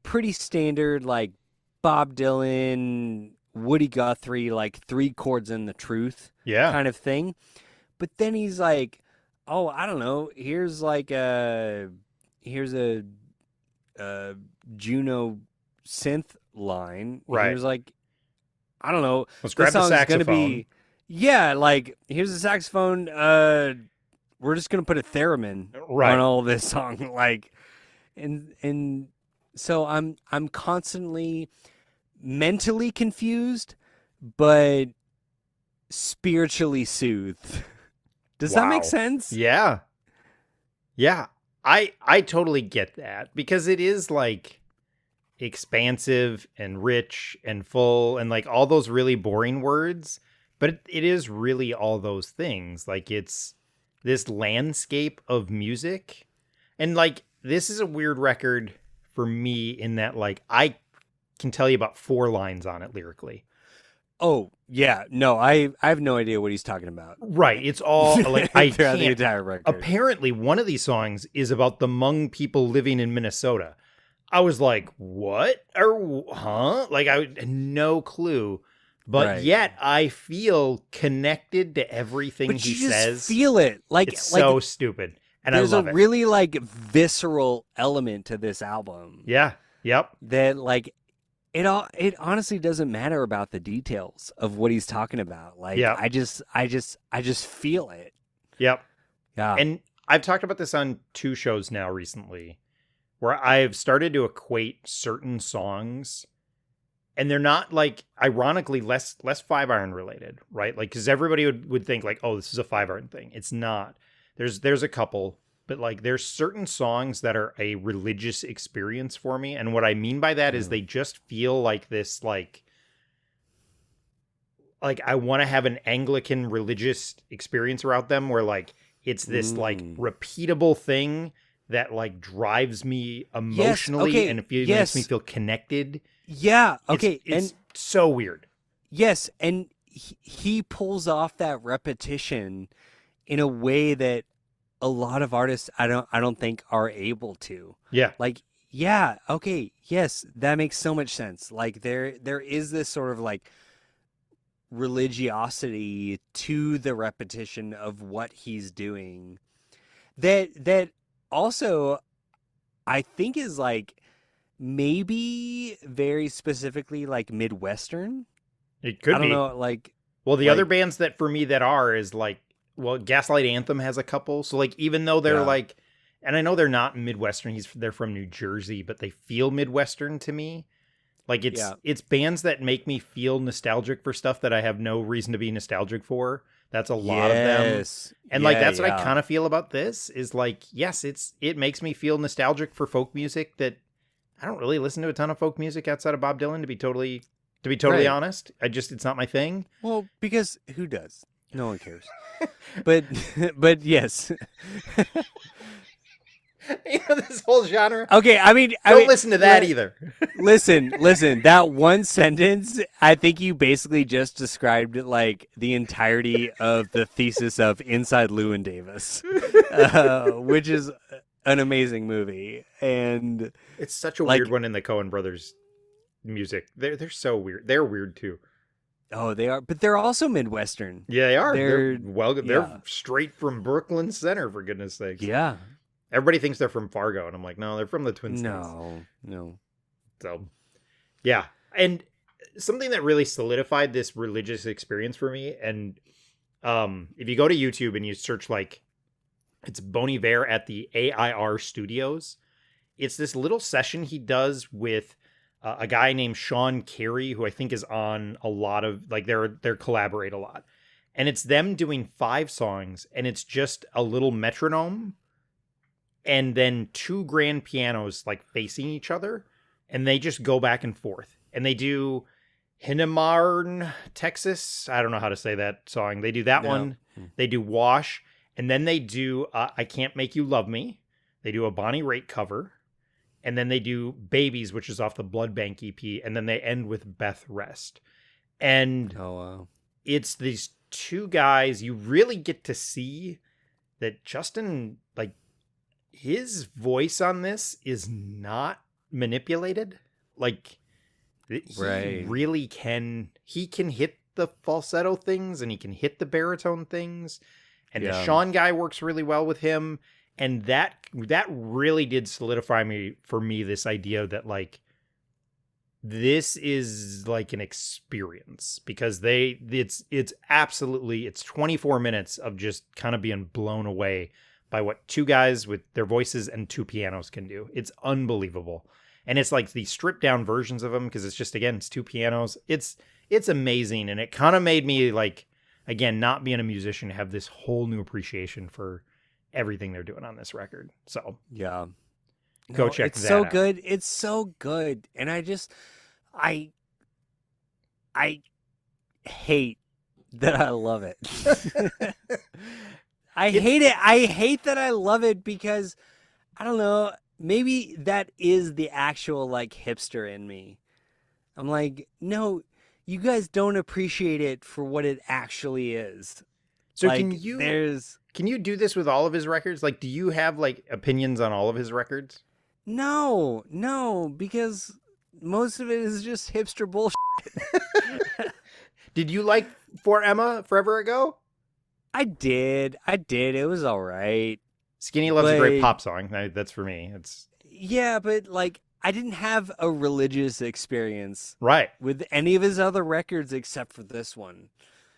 pretty standard, like Bob Dylan, Woody Guthrie, like 3 chords and the truth kind of thing. But then he's like, oh, I don't know, here's a Juno synth line. Right. Here's like, I don't know. Let's grab the saxophone. Like, here's a saxophone. We're just gonna put a theremin on all this song. Like, and so I'm constantly mentally confused, but spiritually soothed. Does that make Wow. sense? Yeah. Yeah. I totally get that because it is like expansive and rich and full and like all those really boring words, but it is really all those things. Like it's this landscape of music. And like this is a weird record for me in that like I can tell you about 4 lines on it lyrically. Oh, yeah. No, I have no idea what he's talking about. Right. It's all like I Throughout the can't. entire record. Apparently, one of these songs is about the Hmong people living in Minnesota. I was like, what? Or, huh? Like, I had no clue. But Right. yet, I feel connected to everything But he you just says. feel it. Like, It's so stupid. And I there's love a it. really like visceral element to this album. Yeah. Yep. That like it honestly doesn't matter about the details of what he's talking about. Like Yeah. I just feel it. Yep. Yeah. And I've talked about this on 2 shows now recently where I've started to equate certain songs and they're not like ironically less 5-iron related, right? Like cuz everybody would think like, "Oh, this is a 5-iron thing." It's not. There's a couple, but like there's certain songs that are a religious experience for me, and what I mean by that is they just feel like this like I want to have an Anglican religious experience around them where like it's this like repeatable thing that like drives me emotionally okay, and it makes yes. me feel connected. yeah. Okay. It's and so weird. yes, and he pulls off that repetition in a way that a lot of artists I don't think are able to. Yeah. Like, yeah, okay, yes, that makes so much sense. Like there is this sort of like religiosity to the repetition of what he's doing that also I think is like maybe very specifically like Midwestern. It could I don't be. know, like Well, the other like- bands that for me that are is like, well, Gaslight Anthem has a couple. So like, even though they're Yeah. like, and I know they're not Midwestern, they're from New Jersey, but they feel Midwestern to me. Like it's bands that make me feel nostalgic for stuff that I have no reason to be nostalgic for. That's a lot of them. Yes. And like, Yeah, that's what I yeah. kind of feel about this is like, yes, it makes me feel nostalgic for folk music that I don't really listen to a ton of folk music outside of Bob Dylan, to be totally Right. honest. It's not my thing. Well, because who does? No one cares. but yes. This whole genre. Okay, I mean, Don't listen to that li- either. Listen. That one sentence, I think you basically just described like the entirety of the thesis of Inside Llewyn Davis, which is an amazing movie. And It's such a Like- weird one in the Coen brothers music. They're so weird. They're weird too. oh, they are, but they're also Midwestern. Yeah, they are. They're yeah. they're straight from Brooklyn Center, for goodness sakes. Yeah. Everybody thinks they're from Fargo, and I'm like, no, they're from the Twin Cities. No. So, yeah. And something that really solidified this religious experience for me, and if you go to YouTube and you search like, it's Bon Iver at the AIR Studios, it's this little session he does with a guy named Sean Carey, who I think is on a lot of, like, they're collaborate a lot. And it's them doing 5 songs, and it's just a little metronome and then 2 grand pianos like facing each other, and they just go back and forth. And they do Hinnemarn, Texas. I don't know how to say that song. They do that No. one. They do Wash, and then they do I Can't Make You Love Me. They do a Bonnie Raitt cover, and then they do Babies, which is off the Blood Bank EP, and then they end with Beth Rest. And Oh wow. it's these 2 guys, you really get to see that Justin, like, his voice on this is not manipulated. Like, he Right. really he can hit the falsetto things and he can hit the baritone things. And the Yeah. Sean guy works really well with him. And that really did solidify for me this idea that like, this is like an experience, because it's absolutely, it's 24 minutes of just kind of being blown away by what 2 guys with their voices and 2 pianos can do. It's unbelievable. And it's like these stripped down versions of them because it's just, again, it's two pianos. It's amazing. And it kind of made me like, again, not being a musician, have this whole new appreciation for everything they're doing on this record. So Yeah. go check it's that so out. good. It's so good. And I hate that I love it. I hate it. I hate that I love it because I don't know, maybe that is the actual like hipster in me. I'm like, no, you guys don't appreciate it for what it actually is. So like, can you do this with all of his records? Like, do you have like opinions on all of his records? No, because most of it is just hipster bullshit. Did you like For Emma Forever Ago? I did. It was all right. Skinny Love's a great But- pop song. That's for me. It's Yeah, but like I didn't have a religious experience right. with any of his other records except for this one.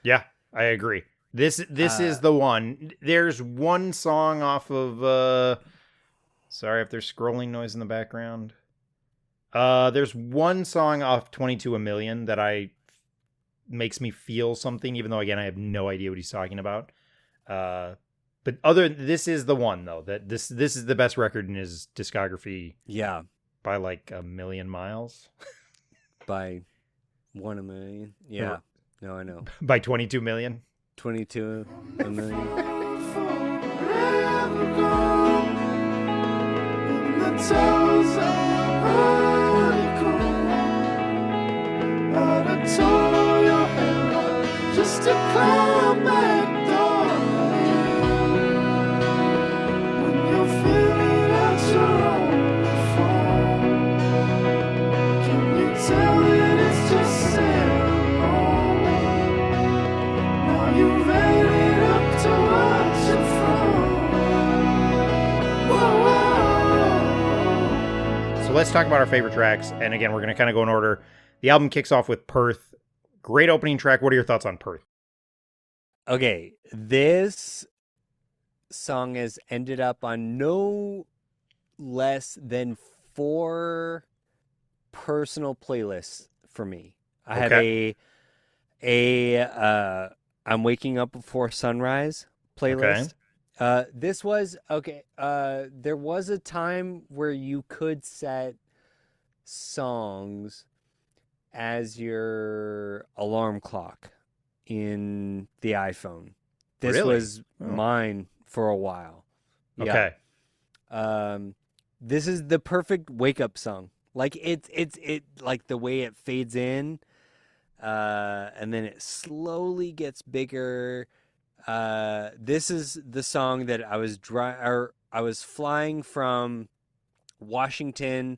Yeah, I agree. This is the one. There's one song off of sorry if there's scrolling noise in the background. There's one song off 22 A Million that makes me feel something, even though again I have no idea what he's talking about. But this is the one though, that this is the best record in his discography Yeah, by like a million miles. by 1 million. Yeah, no, I know. By 22 million. 22 a million. Forever gone, and the towers are honeycomb. But I tore your hair up just to climb back, darling. When you're feeling at your own fall, can you tell that it's just Sarah Ball? Now you've added up to watch it from. Whoa, whoa. So let's talk about our favorite tracks. And again, we're going to kind of go in order. The album kicks off with Perth. Great opening track. What are your thoughts on Perth? Okay, this song has ended up on no less than 4 personal playlists for me. I have a I'm waking up before sunrise playlist. This was okay. There was a time where you could set songs as your alarm clock in the iPhone. This Really? was mine for a while. Okay. This is the perfect wake up song. Like it like the way it fades in, and then it slowly gets bigger. This is the song that I was flying from Washington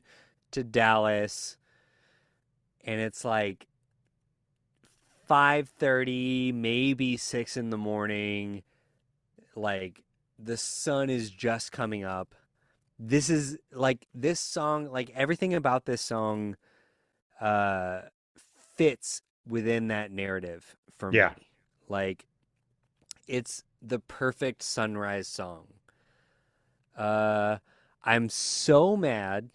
to Dallas, and it's like 5:30, maybe 6 in the morning. Like the sun is just coming up. This is like this song, like everything about this song fits within that narrative for Yeah. me. Like it's the perfect sunrise song. I'm so mad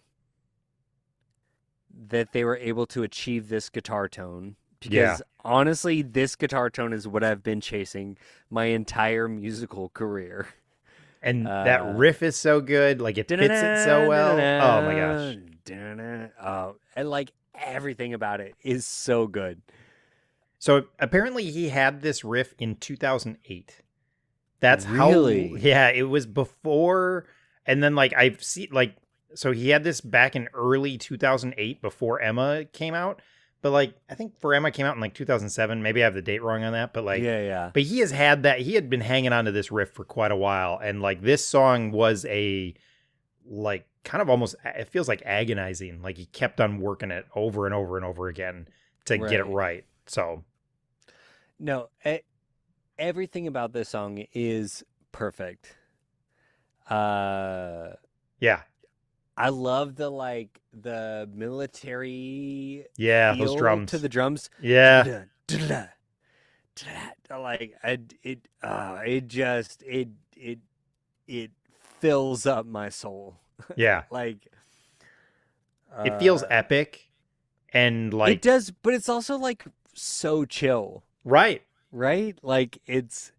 that they were able to achieve this guitar tone because honestly, this guitar tone is what I've been chasing my entire musical career. And that riff is so good. Like it fits it so well. Oh my gosh. Oh, and like everything about it is so good. So apparently he had this riff in 2008. That's Really? how. Yeah, it was before. And then like I've seen like, so he had this back in early 2008 before Emma came out. But like, I think For Emma came out in like 2007. Maybe I have the date wrong on that. But like, Yeah. But he has had that. He had been hanging on to this riff for quite a while. And like this song was a like kind of almost, it feels like agonizing. Like he kept on working it over and over and over again to get it right. So. No, everything about this song is perfect. Yeah. I love the military Yeah, those feel drums. to the drums. Yeah. Like it fills up my soul. Yeah. Like It feels epic, and like it does, but it's also like so chill, right. right? Like it's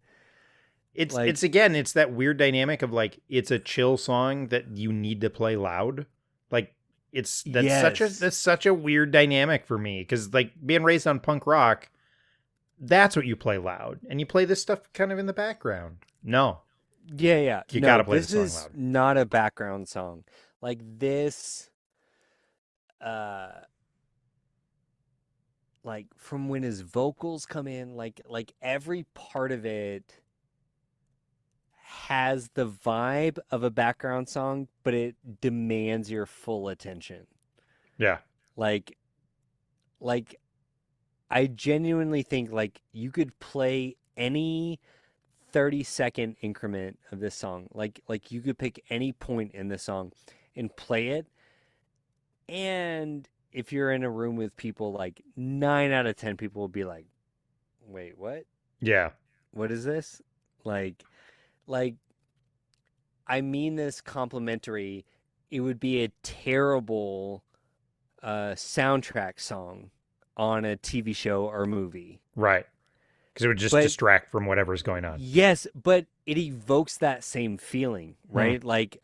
like, It's again, it's that weird dynamic of like it's a chill song that you need to play loud. Like that's such a weird dynamic for me, because like being raised on punk rock, that's what you play loud, and you play this stuff kind of in the background. No, yeah. you No, gotta play this the song is loud. not a background song. Like this, like from when his vocals come in, like every part of it has the vibe of a background song, but it demands your full attention. Yeah, Like I genuinely think like you could play any 30-second increment of this song. Like you could pick any point in the song and play it. And if you're in a room with people, like 9 out of 10 people will be like, "Wait, what? yeah, What is this?" Like I mean this complimentary. It would be a terrible soundtrack song on a TV show or movie. right. Because it would just But distract from whatever's going on. yes, but it evokes that same feeling, right? Like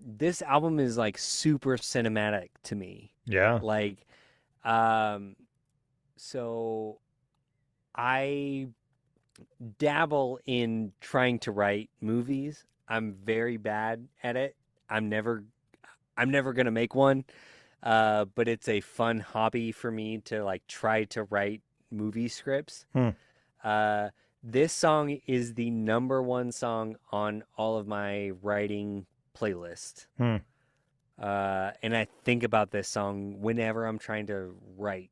this album is like super cinematic to me. Yeah, Like so I dabble in trying to write movies. I'm very bad at it. I'm never gonna make one. But it's a fun hobby for me to like try to write movie scripts. This song is the number one song on all of my writing playlist. And I think about this song whenever I'm trying to write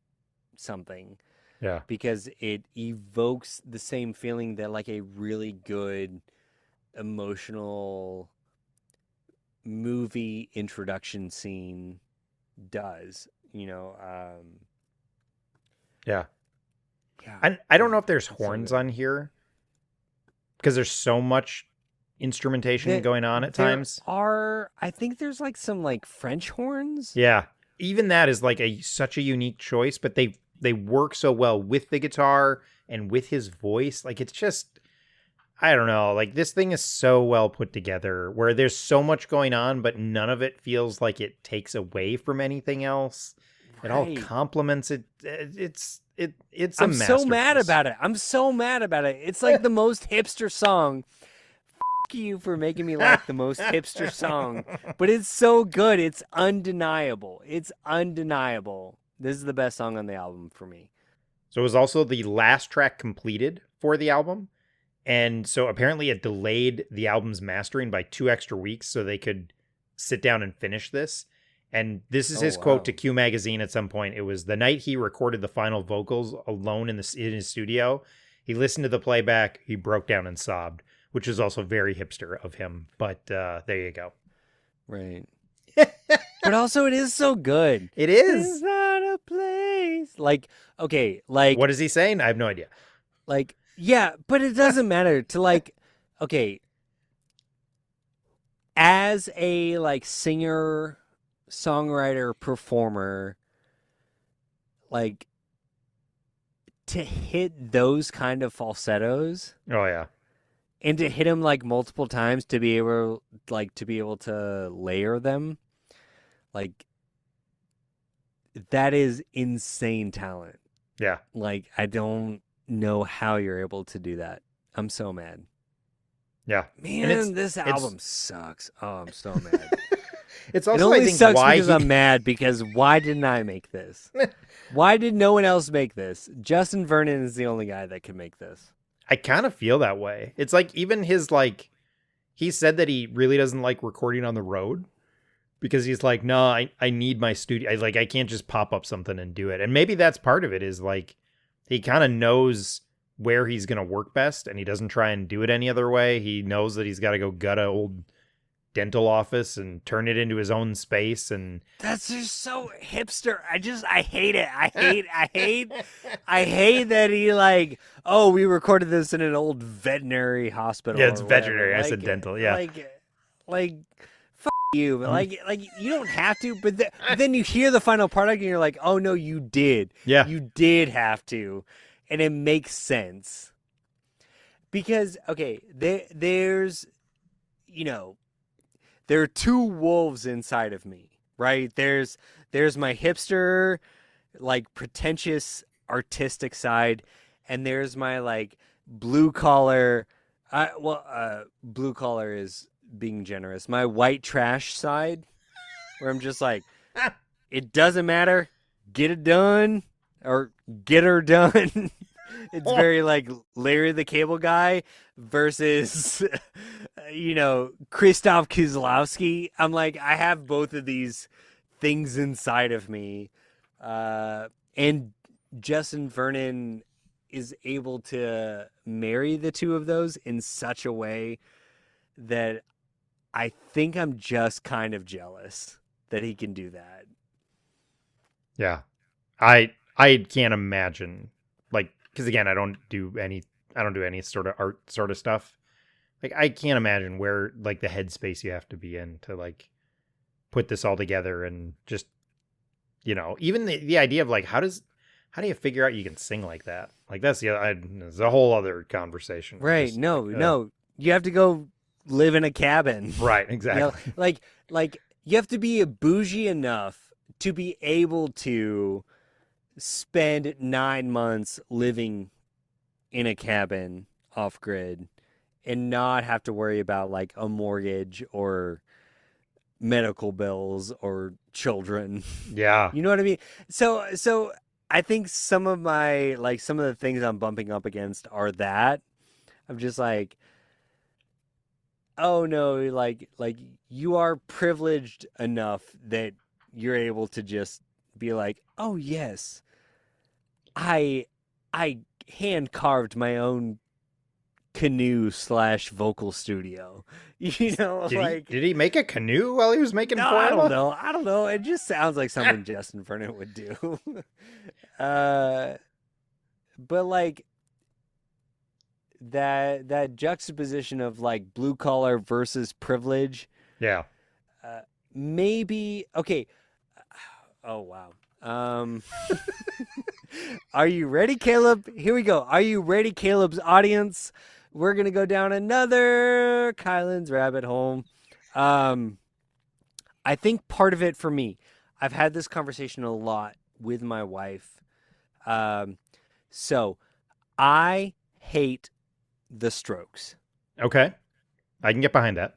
something. yeah, Because it evokes the same feeling that like a really good emotional movie introduction scene does, yeah. yeah. And I don't know if there's so horns good. on here, because there's so much instrumentation going on at times. I think there's like some like French horns. Yeah, even that is like such a unique choice, but they work so well with the guitar and with his voice. Like it's just, I don't know, like this thing is so well put together where there's so much going on, but none of it feels like it takes away from anything else. It all Right. complements it. It's a I'm so mad masterpiece. about it. I'm so mad about it. It's like the most hipster song. F you for making me like the most hipster song. But it's so good. It's undeniable. It's undeniable. This is the best song on the album for me. So it was also the last track completed for the album. And so apparently it delayed the album's mastering by 2 extra weeks so they could sit down and finish this. And this is his quote to Q Magazine at some point. It was the night he recorded the final vocals alone in his studio. He listened to the playback. He broke down and sobbed, which is also very hipster of him. But there you go. Right. But also it is so good. It It's is. not a place. Like, okay, like What is he saying? I have no idea. like yeah, but it doesn't matter to like okay. As a like singer, songwriter, performer, like to hit those kind of falsettos Oh, yeah. and to hit them like multiple times to be able to layer them, like that is insane talent. Yeah. Like I don't know how you're able to do that. I'm so mad. Yeah. Man, this album sucks. Oh, I'm so mad. It's It also, only I think, sucks why because I'm mad because why didn't I make this? Why did no one else make this? Justin Vernon is the only guy that could make this. I kind of feel that way. It's like even his like, he said that he really doesn't like recording on the road because he's like, no, I need my studio. I can't just pop up something and do it. And maybe that's part of it is like, he kind of knows where he's going to work best and he doesn't try and do it any other way. He knows that he's got to go gut a old dental office and turn it into his own space. And That's just so hipster. I hate it. I hate that he like, oh, we recorded this in an old veterinary hospital. yeah, it's or whatever. veterinary. I said dental. Yeah. Like, f you, but like you don't have to. But then you hear the final product and you're like, oh no, you did. Yeah. You did have to, and it makes sense. Because okay, there's, there are two wolves inside of me, right? There's my hipster, like pretentious artistic side, and there's my like blue collar. Blue collar is being generous. My white trash side, where I'm just like, it doesn't matter, get it done or get her done. It's very like Larry the Cable Guy versus, Christoph Kieslowski. I'm like, I have both of these things inside of me, and Justin Vernon is able to marry the two of those in such a way that I think I'm just kind of jealous that he can do that. Yeah. I can't imagine, like, because again, I don't do any sort of art sort of stuff. Like, I can't imagine where, like, the headspace you have to be in to, like, put this all together and just, even the idea of, like, how do you figure out you can sing like that? Like, that's it's a whole other conversation. Right. Just, no. You have to go live in a cabin. Right. Exactly. Like you have to be bougie enough to be able to spend 9 months living in a cabin off grid and not have to worry about like a mortgage or medical bills or children. Yeah. You know what I mean? So I think some of the things I'm bumping up against are that I'm just like, oh no, like you are privileged enough that you're able to just be like, oh yes, I hand carved my own canoe / vocal studio. Did he make a canoe while he was making no, Forever? I don't know. It just sounds like something Justin Vernon would do. But like that juxtaposition of like blue collar versus privilege. Yeah. Maybe okay. Oh wow. Are you ready, Caleb? Here we go. Are you ready, Caleb's audience? We're gonna go down another Kylan's rabbit hole. I think part of it for me, I've had this conversation a lot with my wife. So I hate the Strokes. Okay. I can get behind that.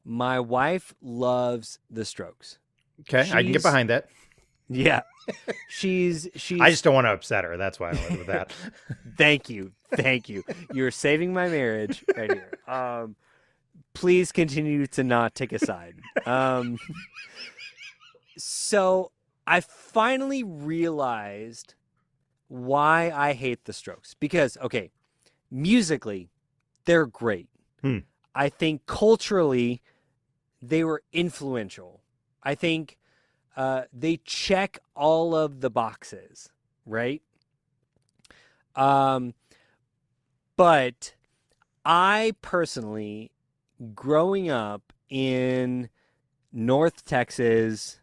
My wife loves the Strokes. Okay. I can get behind that. Yeah. She's I just don't want to upset her. That's why I went with that. Thank you. You're saving my marriage right here. Please continue to not take a side. So I finally realized why I hate the Strokes. Because, okay, musically, they're great. I think culturally, they were influential. I think they check all of the boxes, right? But I personally, growing up in North Texas,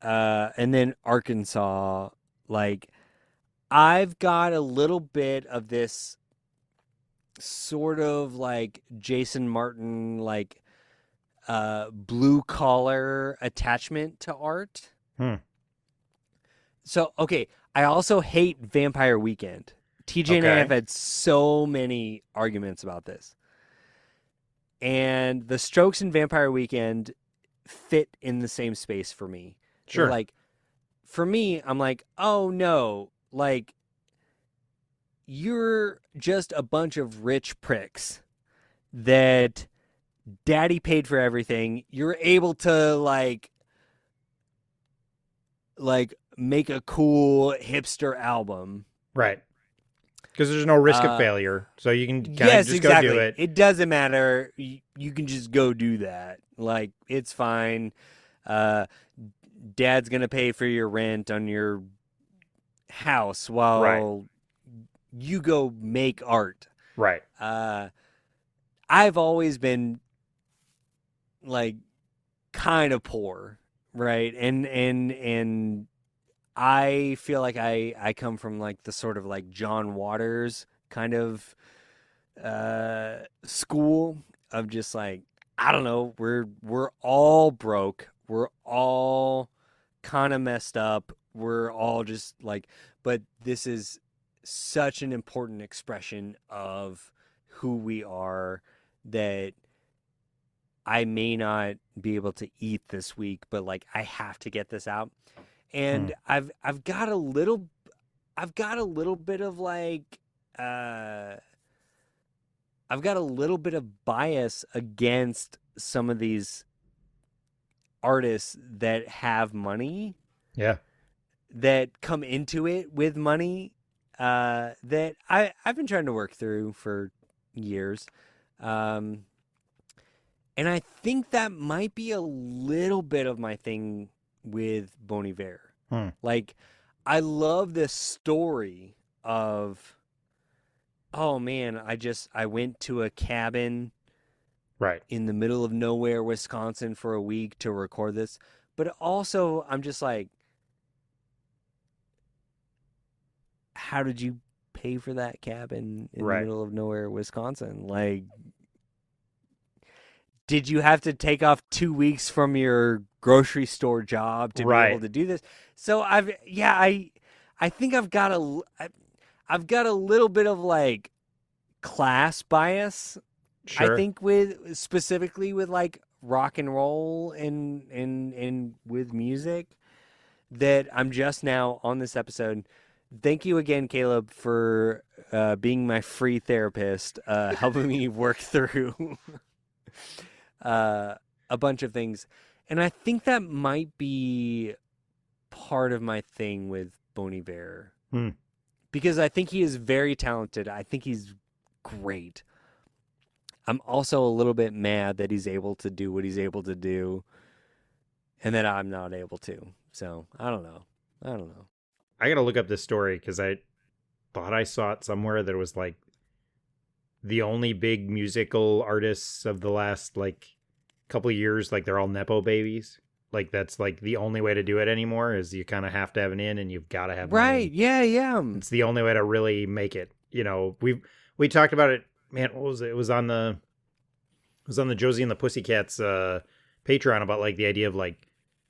and then Arkansas, like, I've got a little bit of this sort of like Jason Martin, like, blue collar attachment to art. So, okay, I also hate Vampire Weekend. TJ and I have had so many arguments about this. And the Strokes and Vampire Weekend fit in the same space for me. Sure. Like, for me, I'm like, oh no, like, you're just a bunch of rich pricks that daddy paid for everything. You're able to like make a cool hipster album. Right. Because there's no risk of failure. So you can kind of just go do it. It doesn't matter. You can just go do that. Like, it's fine. Dad's going to pay for your rent on your house while you go make art. Right. I've always been like kind of poor, right? And I feel like I come from like the sort of like John Waters kind of school of just like, I don't know, we're all broke, we're all kind of messed up, we're all just like, but this is such an important expression of who we are that I may not be able to eat this week, but like I have to get this out. And I've got a little bit of like I've got a little bit of bias against some of these artists that have money. Yeah. That come into it with money that I've been trying to work through for years. And I think that might be a little bit of my thing with Bon Iver. Like, I love this story of, oh man, I went to a cabin Right. in the middle of nowhere, Wisconsin for a week to record this. But also, I'm just like, how did you pay for that cabin in the middle of nowhere, Wisconsin? Like, did you have to take off 2 weeks from your grocery store job to be able to do this? So I think I've got a little bit of like class bias. Sure. I think specifically with like rock and roll and with music, that I'm just now on this episode. Thank you again, Caleb, for being my free therapist, helping me work through a bunch of things. And I think that might be part of my thing with Bon Iver. Because I think he is very talented. I think he's great. I'm also a little bit mad that he's able to do what he's able to do and that I'm not able to. So, I don't know. I got to look up this story because I thought I saw it somewhere that it was like the only big musical artists of the last like couple of years, like they're all Nepo babies. Like that's like the only way to do it anymore is you kind of have to have an in and you've got to have money. Right. Yeah. It's the only way to really make it. You know, we talked about it. Man, what was it? It was on the Josie and the Pussycats Patreon about like the idea of like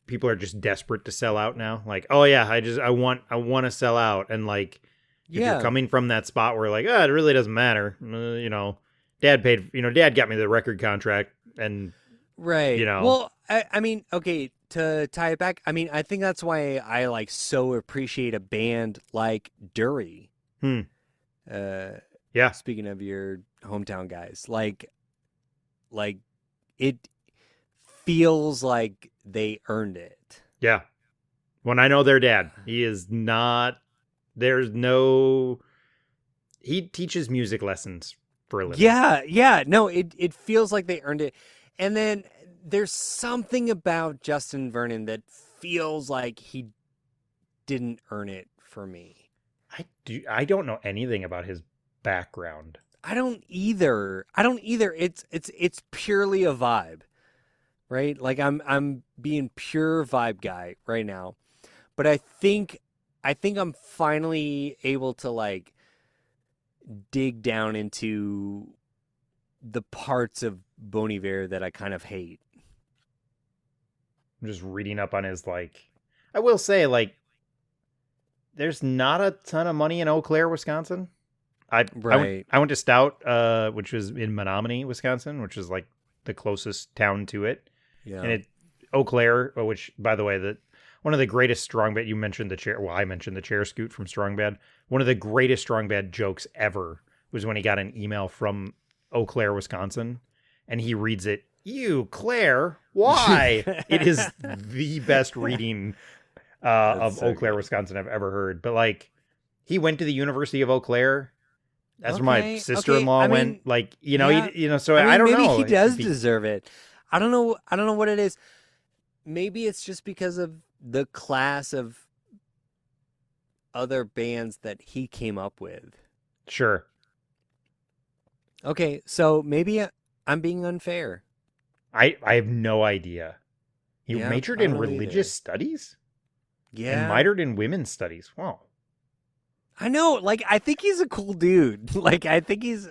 people are just desperate to sell out now. Like, oh yeah, I want to sell out. And like, if you're coming from that spot where like, it really doesn't matter. You know, Dad got me the record contract and right. You know, well, I mean, okay, to tie it back, I mean, I think that's why I like so appreciate a band like Dury. Yeah. Speaking of your hometown guys, like it feels like they earned it. Yeah. When I know their dad, he teaches music lessons for a living. Yeah. No, it feels like they earned it. And then there's something about Justin Vernon that feels like he didn't earn it for me. I don't know anything about his background. I don't either. It's purely a vibe, right? Like I'm being pure vibe guy right now, but I think I'm finally able to like dig down into the parts of Bon Iver that I kind of hate. I'm just reading up on his like. I will say like, there's not a ton of money in Eau Claire, Wisconsin. I went to Stout, which was in Menominee, Wisconsin, which is like the closest town to it. Yeah. And Eau Claire, which by the way, one of the greatest Strong Bad, you mentioned the chair. Well, I mentioned the chair scoot from Strong Bad. One of the greatest Strong Bad jokes ever was when he got an email from Eau Claire, Wisconsin, and he reads it. You, Claire, why? It is the best reading of Eau Claire, Wisconsin I've ever heard. But like, he went to the University of Eau Claire. That's where my sister-in-law went. Like, you know, yeah. So I don't know. Maybe he does deserve it. I don't know what it is. Maybe it's just because of the class of other bands that he came up with. Sure. Okay, so maybe I'm being unfair. I have no idea. He Yeah, majored I in don't know religious either. studies Yeah. and minored in women's studies. Wow. I know, like I think he's a cool dude. Like I think he's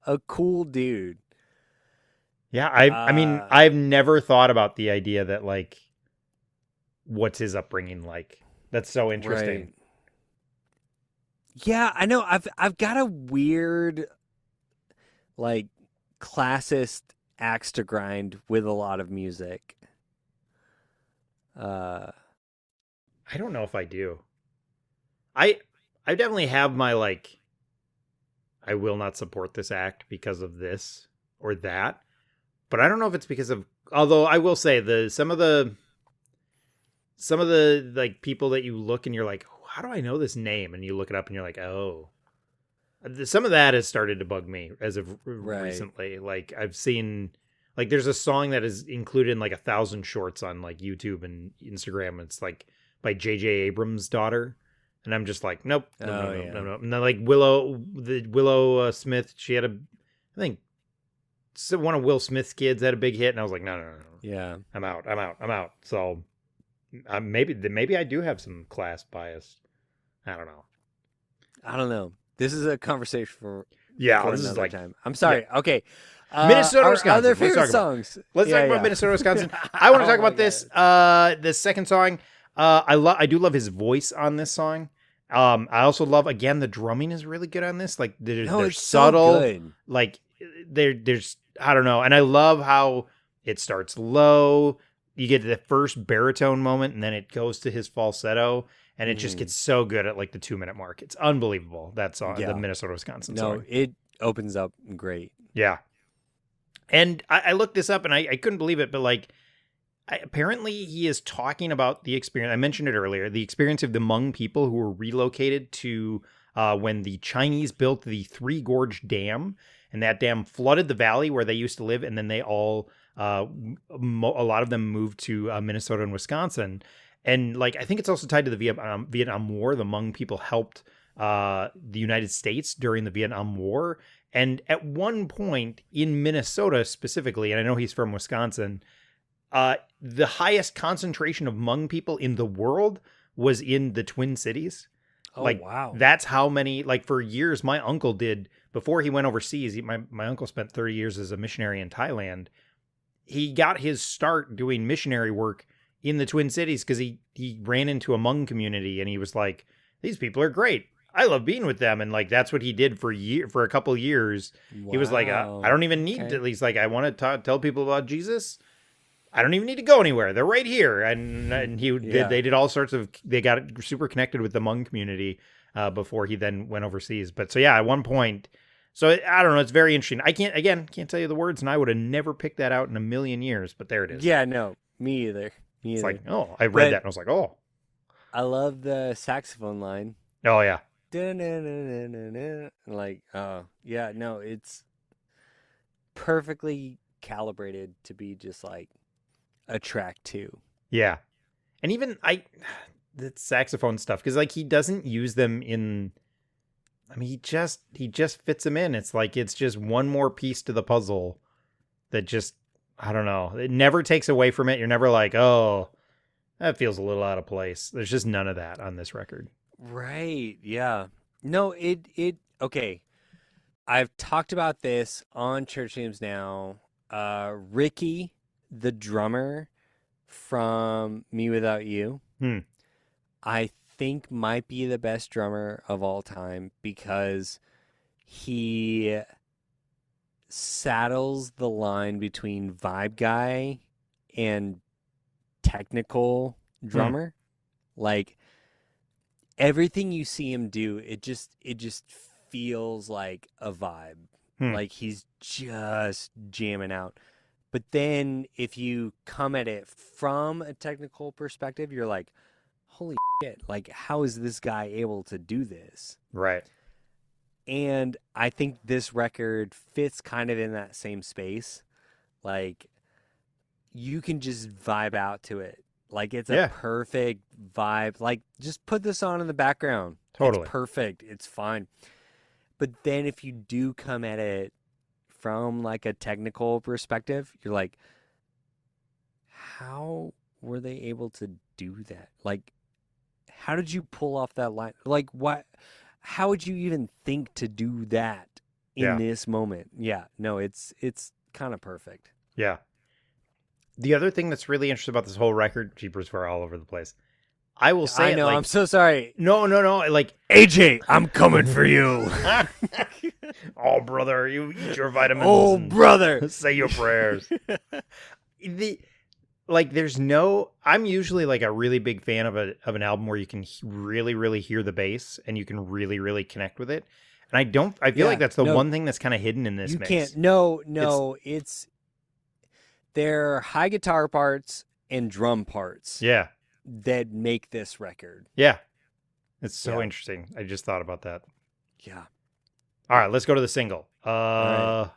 a cool dude. Yeah, I mean, Uh I've never thought about the idea that like what's his upbringing like. That's so interesting. right. Yeah, I know. I've got a weird like classist axe to grind with a lot of music. Uh I don't know if I do. I I definitely have my like I will not support this act because of this or that. But I don't know if it's because of although I will say the some of the like people that you look and you're like, how do I know this name? And you look it up and you're like, oh. Some of that has started to bug me as of Right. recently. Like I've seen like there's a song that is included in like 1,000 shorts on like YouTube and Instagram. It's like by J.J. Abrams' daughter. And I'm just like, nope, no, Oh, no, no, yeah. no, no. And then like Willow Smith, she had I think one of Will Smith's kids had a big hit, and I was like, no, no, no, no. yeah. I'm out. So maybe I do have some class bias. I don't know. I don't know. This is a conversation for Yeah, this is another like time. I'm sorry. Okay. Minnesota, our Wisconsin. Other Let's favorite talk about songs. Let's Yeah, talk about yeah. Minnesota, Wisconsin. I want to Oh talk my about this. God. The second song. I do love his voice on this song. I also love again the drumming is really good on this. Like No, they're it's subtle. so good. Like there's I don't know, and I love how it starts low. You get the first baritone moment, and then it goes to his falsetto, and it just Mhm. gets so good at like the 2-minute mark. It's unbelievable. That song, Yeah. the Minnesota, Wisconsin No, song. it opens up great. Yeah. And I looked this up and I couldn't believe it, but like apparently he is talking about the experience. I mentioned it earlier, the experience of the Hmong people who were relocated to when the Chinese built the Three Gorge Dam, and that dam flooded the valley where they used to live, and then they all a lot of them moved to Minnesota and Wisconsin. And like I think it's also tied to the Vietnam War. The Hmong people helped the United States during the Vietnam War. And at one point in Minnesota specifically, and I know he's from Wisconsin, the highest concentration of Hmong people in the world was in the Twin Cities. Oh, Like wow. that's how many. Like for years, my uncle did before he went overseas. My uncle spent 30 years as a missionary in Thailand. He got his start doing missionary work in the Twin Cities because he ran into a Hmong community and he was like, these people are great. I love being with them, and like that's what he did for a couple years. He was like, I don't even need Okay. to. He's like, I want to tell people about Jesus. I don't even need to go anywhere. They're right here, and Yeah. they did all sorts of. They got super connected with the Hmong community before he then went overseas. But so yeah, at one point, so I don't know. It's very interesting. I can't tell you the words, and I would have never picked that out in a million years. But there it is. Yeah, no, me either. Me It's either. like, oh, I read But- that and I was like, oh, I love the saxophone line. oh yeah. Like, yeah, no, it's perfectly calibrated to be just like a track 2. Yeah. And even the saxophone stuff, because like he doesn't use them in I mean he just fits them in. It's like it's just one more piece to the puzzle that just I don't know. It never takes away from it. You're never like, oh, that feels a little out of place. There's just none of that on this record. Right. Yeah. No, it okay. I've talked about this on Church Names Now. Ricky, the drummer from Me Without You, I think might be the best drummer of all time because he saddles the line between vibe guy and technical drummer. Like everything you see him do, it just feels like a vibe. Like he's just jamming out. But then if you come at it from a technical perspective, you're like, holy shit, like how is this guy able to do this? Right. And I think this record fits kind of in that same space. Like you can just vibe out to it. Like it's a perfect vibe. Like just put this on in the background. Totally. It's perfect. It's fine. But then if you do come at it from like a technical perspective, you're like, how were they able to do that? Like, how did you pull off that line? Like, what? How would you even think to do that in this moment? Yeah, no, it's kind of perfect. Yeah. The other thing that's really interesting about this whole record, Jeepers, we're all over the place. I will say, I know. like, I'm so sorry. no. Like, AJ, I'm coming for you. oh, brother, you eat your vitamins. Oh, and brother. say your prayers. There's no. I'm usually like a really big fan of an album where you can really, really hear the bass and you can really, really connect with it. And I feel like that's the one thing that's kind of hidden in this You mix. can't. No, it's they're high guitar parts and drum parts. Yeah. That make this record. Yeah. It's so interesting. I just thought about that. Yeah. All right, let's go to the single. Hot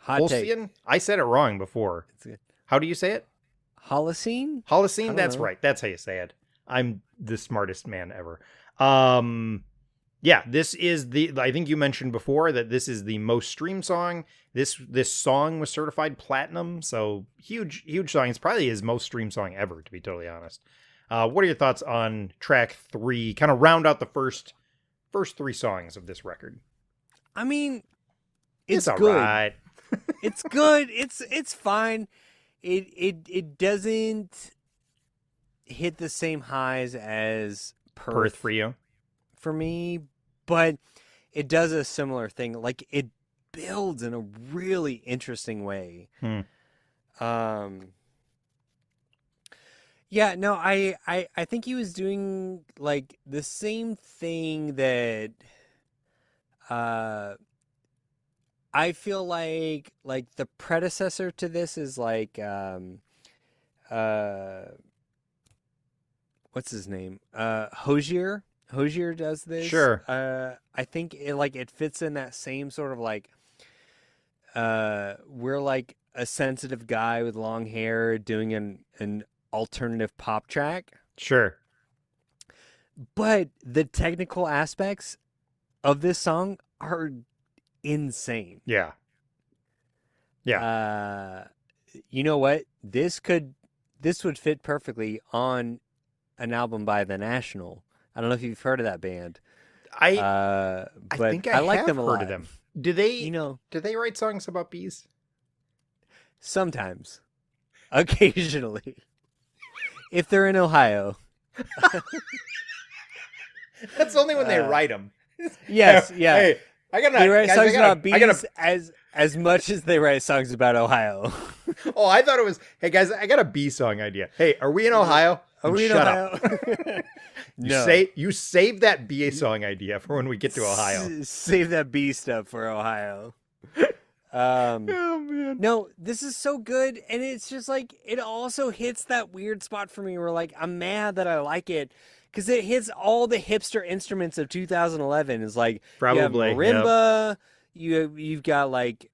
take. Holocene? I said it wrong before. It's good. How do you say it? Holocene? Holocene? That's know. right. That's how you say it. I'm the smartest man ever. Yeah, this is I think you mentioned before that this is the most streamed song. This song was certified platinum, so huge song. It's probably his most streamed song ever, to be totally honest. What are your thoughts on track 3? Kind of round out the first 3 songs of this record. I mean, it's all good. Right. It's good. It's fine. It doesn't hit the same highs as Perth for you for me, but it does a similar thing. Like, it builds in a really interesting way. Yeah, no, I think he was doing like the same thing that I feel like the predecessor to this is like what's his name? Hosier. Hosier does this. Sure. I think it fits in that same sort of like we're like a sensitive guy with long hair doing an alternative pop track. Sure. But the technical aspects of this song are insane. Yeah. Yeah. You know what? This would fit perfectly on an album by The National. I don't know if you've heard of that band. I think I like have them a heard lot. of them. Do they do they write songs about bees? Sometimes. Occasionally. If they're in Ohio. That's only when they write them. Yes, yeah. Hey, they write songs about bees as much as they write songs about Ohio. Oh, I thought it was, hey guys, I got a bee song idea. Hey, are we in Ohio? Are we in Shut Ohio? up. No. You save that bee song idea for when we get to Ohio. Save that bee stuff for Ohio. Oh man. No, this is so good, and it's just like it also hits that weird spot for me where like I'm mad that I like it because it hits all the hipster instruments of 2011. It's like Probably, you have marimba, you've got like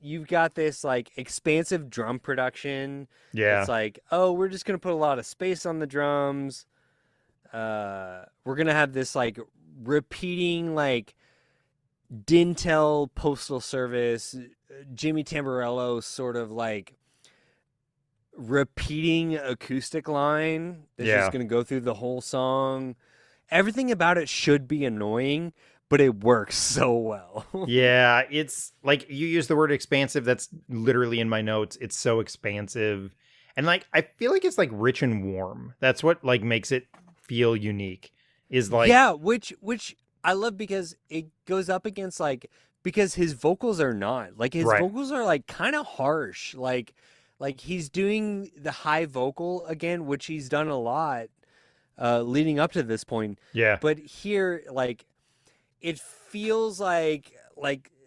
you've got this like expansive drum production. Yeah. It's like, oh, we're just gonna put a lot of space on the drums. We're gonna have this like repeating like Dintel Postal Service, Jimmy Tamborello sort of like repeating acoustic line that's just going to go through the whole song. Everything about it should be annoying, but it works so well. Yeah, it's like you use the word expansive. That's literally in my notes. It's so expansive. And like I feel like it's like rich and warm. That's what like makes it feel unique. Is like yeah, which I love because it goes up against like because his vocals are not like his vocals are like kind of harsh, like he's doing the high vocal again, which he's done a lot leading up to this point. Yeah, but here like it feels like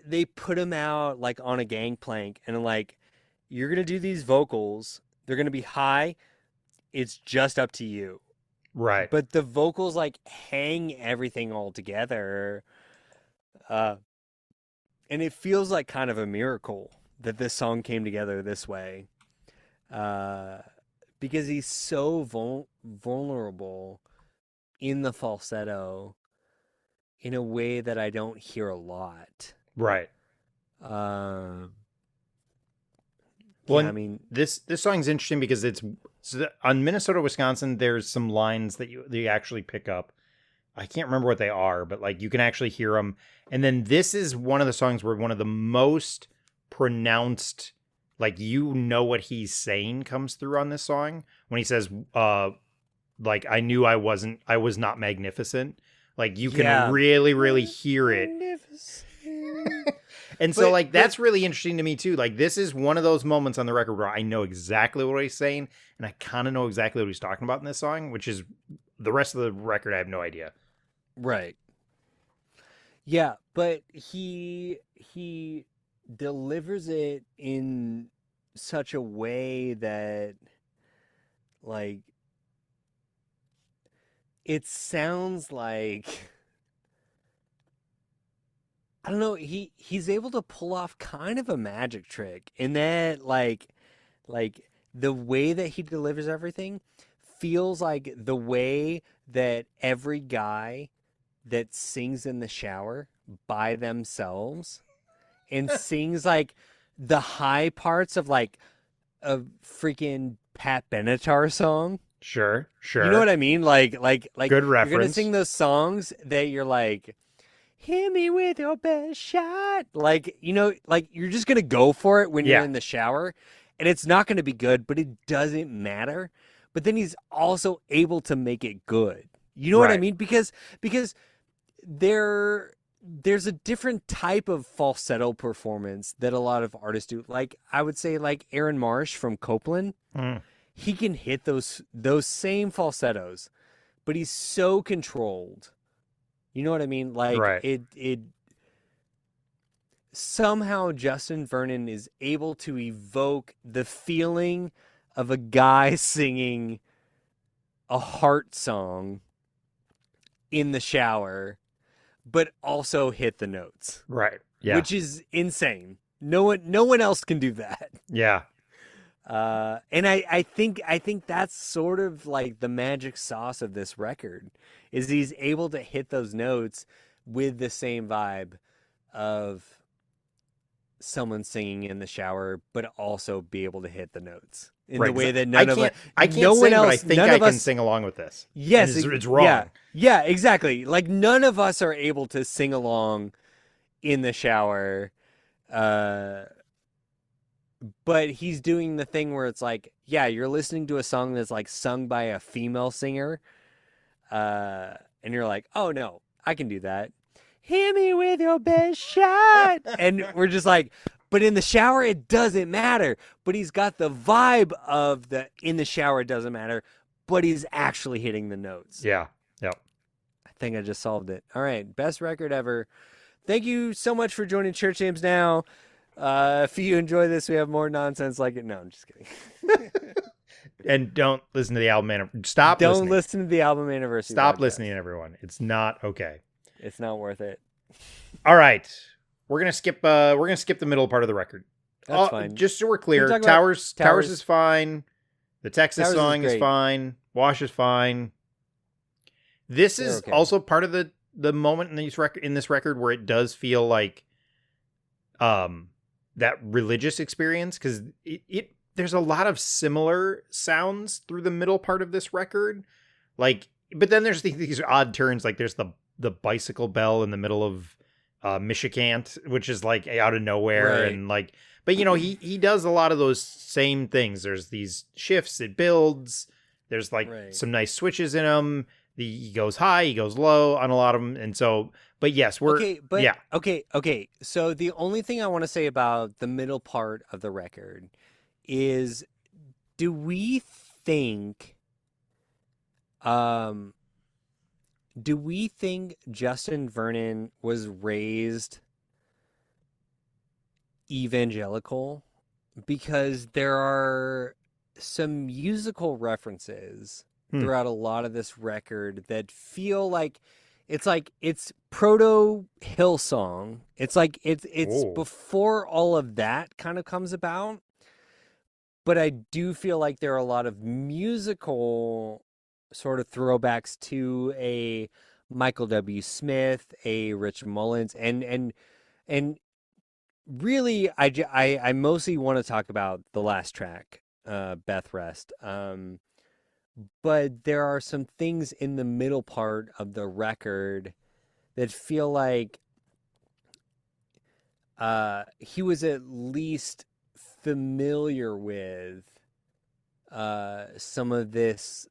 they put him out like on a gangplank and like you're gonna do these vocals, they're gonna be high. It's just up to you. Right. But the vocals like hang everything all together. And it feels like kind of a miracle that this song came together this way. Because he's so vulnerable in the falsetto in a way that I don't hear a lot. Right. Well, yeah, I and mean, this song's interesting because on Minnesota, Wisconsin. There's some lines that you actually pick up. I can't remember what they are, but like you can actually hear them. And then this is one of the songs where one of the most pronounced, like what he's saying comes through on this song when he says, like I knew I was not magnificent. Like you can really, really hear it. And so like that's really interesting to me too. Like this is one of those moments on the record where I know exactly what he's saying and I kind of know exactly what he's talking about in this song, which is the rest of the record I have no idea. Right. Yeah, but he delivers it in such a way that like it sounds like I don't know, he's able to pull off kind of a magic trick in that like the way that he delivers everything feels like the way that every guy that sings in the shower by themselves and sings like the high parts of like a freaking Pat Benatar song. Sure. You know what I mean? Like Good you're gonna reference. sing those songs that you're like, hit me with your best shot. Like, like you're just gonna go for it when you're in the shower, and it's not gonna be good, but it doesn't matter. But then he's also able to make it good. You know what I mean? Because there's a different type of falsetto performance that a lot of artists do. Like I would say like Aaron Marsh from Copeland. He can hit those same falsettos, but he's so controlled. You know what I mean? Like it somehow Justin Vernon is able to evoke the feeling of a guy singing a heart song in the shower, but also hit the notes. Right. Yeah. Which is insane. No one else can do that. Yeah. And I think that's sort of like the magic sauce of this record is he's able to hit those notes with the same vibe of someone singing in the shower, but also be able to hit the notes in the way that I can't sing, but I think I can sing along with this. Yes, it's wrong. Yeah, exactly. Like none of us are able to sing along in the shower. But he's doing the thing where it's like, yeah, you're listening to a song that's like sung by a female singer. And you're like, oh no, I can do that. Hit me with your best shot. And we're just like, but in the shower, it doesn't matter. But he's got the vibe of the in the shower, it doesn't matter. But he's actually hitting the notes. Yeah. Yep. I think I just solved it. All right. Best record ever. Thank you so much for joining Church Names Now. If you enjoy this, we have more nonsense like it. No, I'm just kidding. And don't listen to the album. Don't listen to the album anniversary. Stop listening, everyone. It's not okay. It's not worth it. All right, we're gonna skip the middle part of the record. That's fine. Just so we're clear, Towers is fine. The Texas song is fine. Wash is fine. This is also part of the moment in this record where it does feel like that religious experience, because there's a lot of similar sounds through the middle part of this record, like, but then there's these odd turns, like there's the bicycle bell in the middle of Michicant, which is like out of nowhere, and like, but he does a lot of those same things. There's these shifts, it builds, there's like some nice switches in them. He goes high, he goes low on a lot of them, and so. But yes, okay. So the only thing I want to say about the middle part of the record is, do we think Justin Vernon was raised evangelical? Because there are some musical references throughout a lot of this record that feel like it's proto Hillsong. It's like it's before all of that kind of comes about. But I do feel like there are a lot of musical sort of throwbacks to a Michael W. Smith, a Rich Mullins, and really, I mostly want to talk about the last track, Beth Rest. But there are some things in the middle part of the record that feel like he was at least familiar with some of this,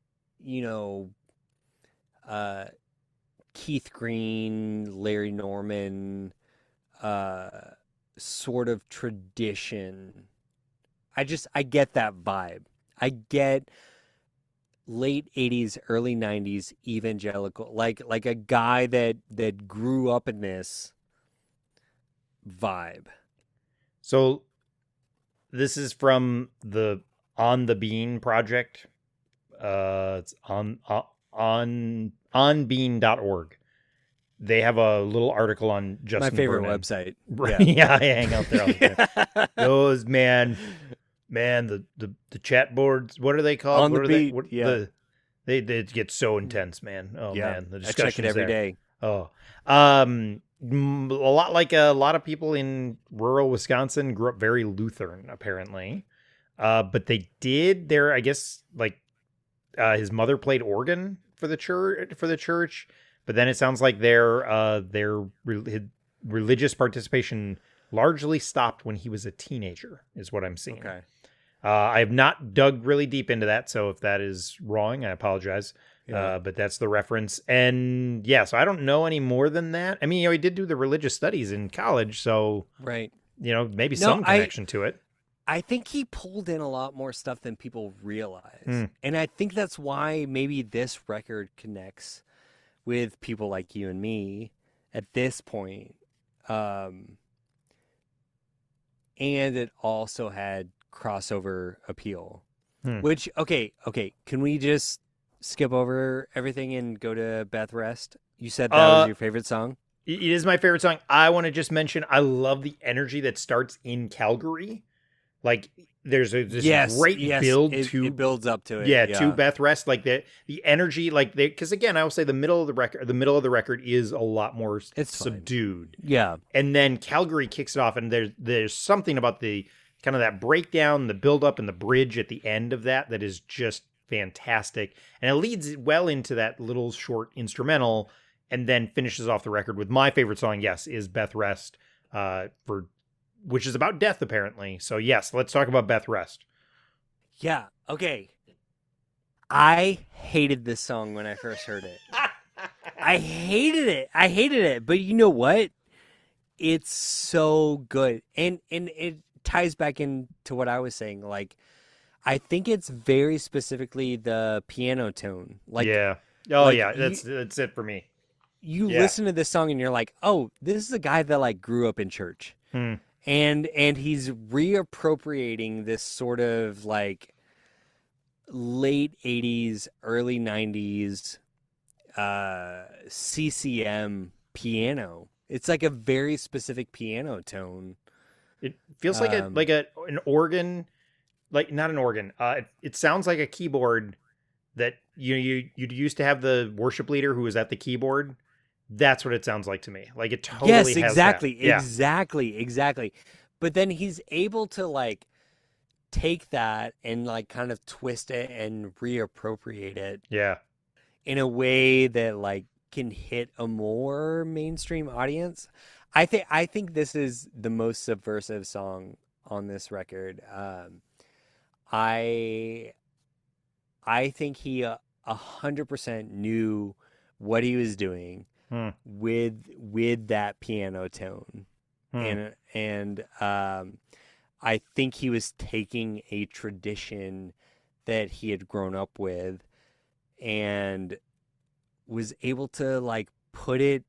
Keith Green, Larry Norman sort of tradition. I get that vibe. I get late 80s, early 90s evangelical, like a guy that grew up in this vibe. So this is from the On the Bean project. It's on bean.org. They have a little article on Justin My favorite Vernon. website. Right. Yeah, I hang out there all the time. Those man, the chat boards. What are they called? On the what are beat, they get so intense, man. Oh yeah. man, the I discussions check it every day. Oh, a lot like a lot of people in rural Wisconsin grew up very Lutheran, apparently. But they did I guess, like, his mother played organ for the church. But then it sounds like their religious participation largely stopped when he was a teenager, is what I'm seeing. Okay. I have not dug really deep into that, so if that is wrong, I apologize. Yeah. But that's the reference. And yeah, so I don't know any more than that. I mean, he did do the religious studies in college, so Right. Maybe some connection to it. I think he pulled in a lot more stuff than people realize. And I think that's why maybe this record connects with people like you and me at this point. And it also had crossover appeal. Which, okay, can we just skip over everything and go to Beth Rest? You said that was your favorite song? It is my favorite song. I want to just mention, I love the energy that starts in Calgary. Like, there's this great build to it builds up to it. Yeah, to Beth Rest. Like the energy, like because again, I will say the middle of the record is a lot more subdued. Fine. Yeah. And then Calgary kicks it off, and there's something about the kind of that breakdown, the build up, and the bridge at the end of that is just fantastic. And it leads well into that little short instrumental, and then finishes off the record with my favorite song. Yes, is Beth Rest, which is about death, apparently. So yes, let's talk about Beth Rest. Yeah. Okay. I hated this song when I first heard it. I hated it. But you know what? It's so good. And it ties back into what I was saying. Like, I think it's very specifically the piano tone. Like, yeah. Oh, like, yeah. That's it for me. You listen to this song and you're like, oh, this is a guy that like grew up in church. And he's reappropriating this sort of like late 80s, early 90s CCM piano. It's like a very specific piano tone. It feels like an organ, like not an organ. It sounds like a keyboard that you used to have the worship leader who was at the keyboard. That's what it sounds like to me. Like it totally has exactly, that. Yeah. exactly. But then he's able to like take that and like kind of twist it and reappropriate it. Yeah. In a way that like can hit a more mainstream audience. I think this is the most subversive song on this record. I think he 100% knew what he was doing with that piano tone, and I think he was taking a tradition that he had grown up with and was able to like put it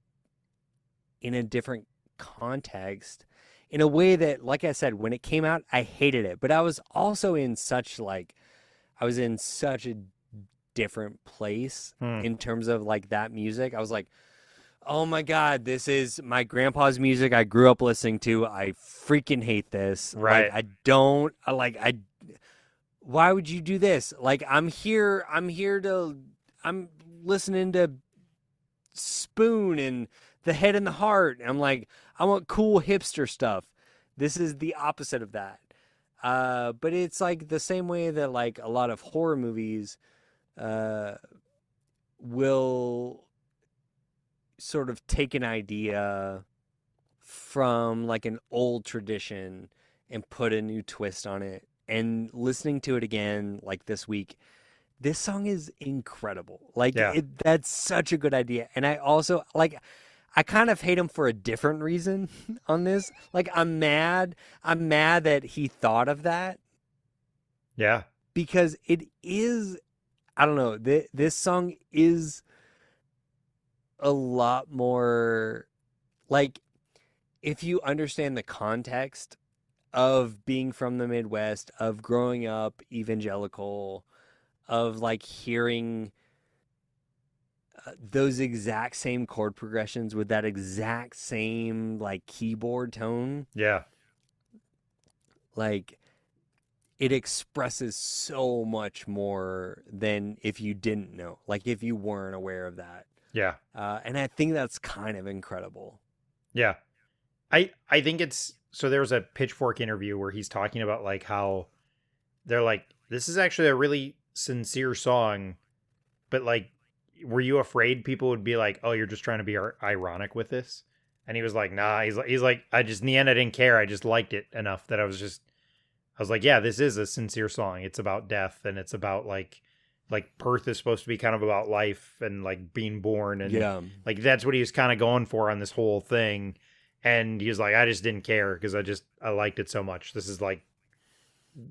in a different context in a way that, like I said, when it came out, I hated it, but I was also in such a different place in terms of like that music. I was like, oh my God, this is my grandpa's music I grew up listening to. I freaking hate this. Right. Like, why would you do this? Like, I'm listening to Spoon and The Head and the Heart. And I'm like, I want cool hipster stuff. This is the opposite of that. But it's like the same way that like a lot of horror movies will sort of take an idea from like an old tradition and put a new twist on it. And listening to it again like this week, this song is incredible. Like that's such a good idea. And I also like I kind of hate him for a different reason on this. Like I'm mad that he thought of that. Yeah. Because it is, I don't know, this song is a lot more like, if you understand the context of being from the Midwest, of growing up evangelical, of like hearing those exact same chord progressions with that exact same like keyboard tone. Yeah. Like it expresses so much more than if you didn't know, like if you weren't aware of that. Yeah. And I think that's kind of incredible. Yeah. I think it's, so there was a Pitchfork interview where he's talking about like how they're like, this is actually a really sincere song, but like, were you afraid people would be like, oh, you're just trying to be ironic with this? And he was like, nah, he's like, I just, in the end, I didn't care. I just liked it enough that I was like, yeah, this is a sincere song. It's about death, and it's about like Perth is supposed to be kind of about life and like being born. And like, that's what he was kind of going for on this whole thing. And he was like, I just didn't care because I liked it so much. This is like,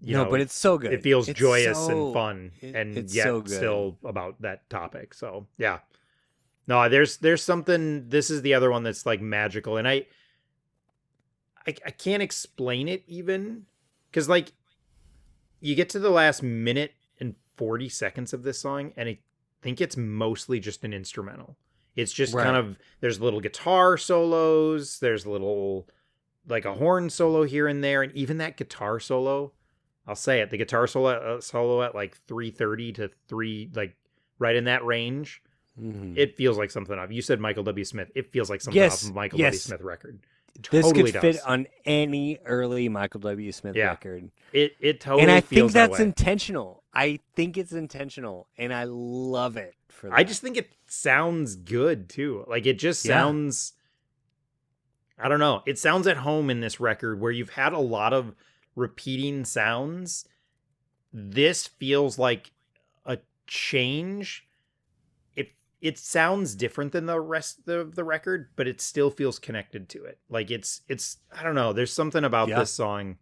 you know, but it's so good. It feels it's joyous and fun, and it's yet so good. still about that topic. So yeah, no, there's something. This is the other one that's like magical, and I can't explain it even, because like you get to the last minute and 40 seconds of this song, and I think it's mostly just an instrumental. It's just kind of, there's little guitar solos, there's little like a horn solo here and there, and even that guitar solo, I'll say it, the guitar solo at like 3:30 to 3, like right in that range, it feels like something off. You said Michael W. Smith. It feels like something off of a Michael W. Smith record. This totally could fit on any early Michael W. Smith record. It totally and I feels think that's that way. intentional. I think it's intentional, and I love it for that. I just think it sounds good too. Like it just sounds, I don't know. It sounds at home in this record where you've had a lot of repeating sounds. This feels like a change. It sounds different than the rest of the record, but it still feels connected to it. Like it's I don't know. There's something about this song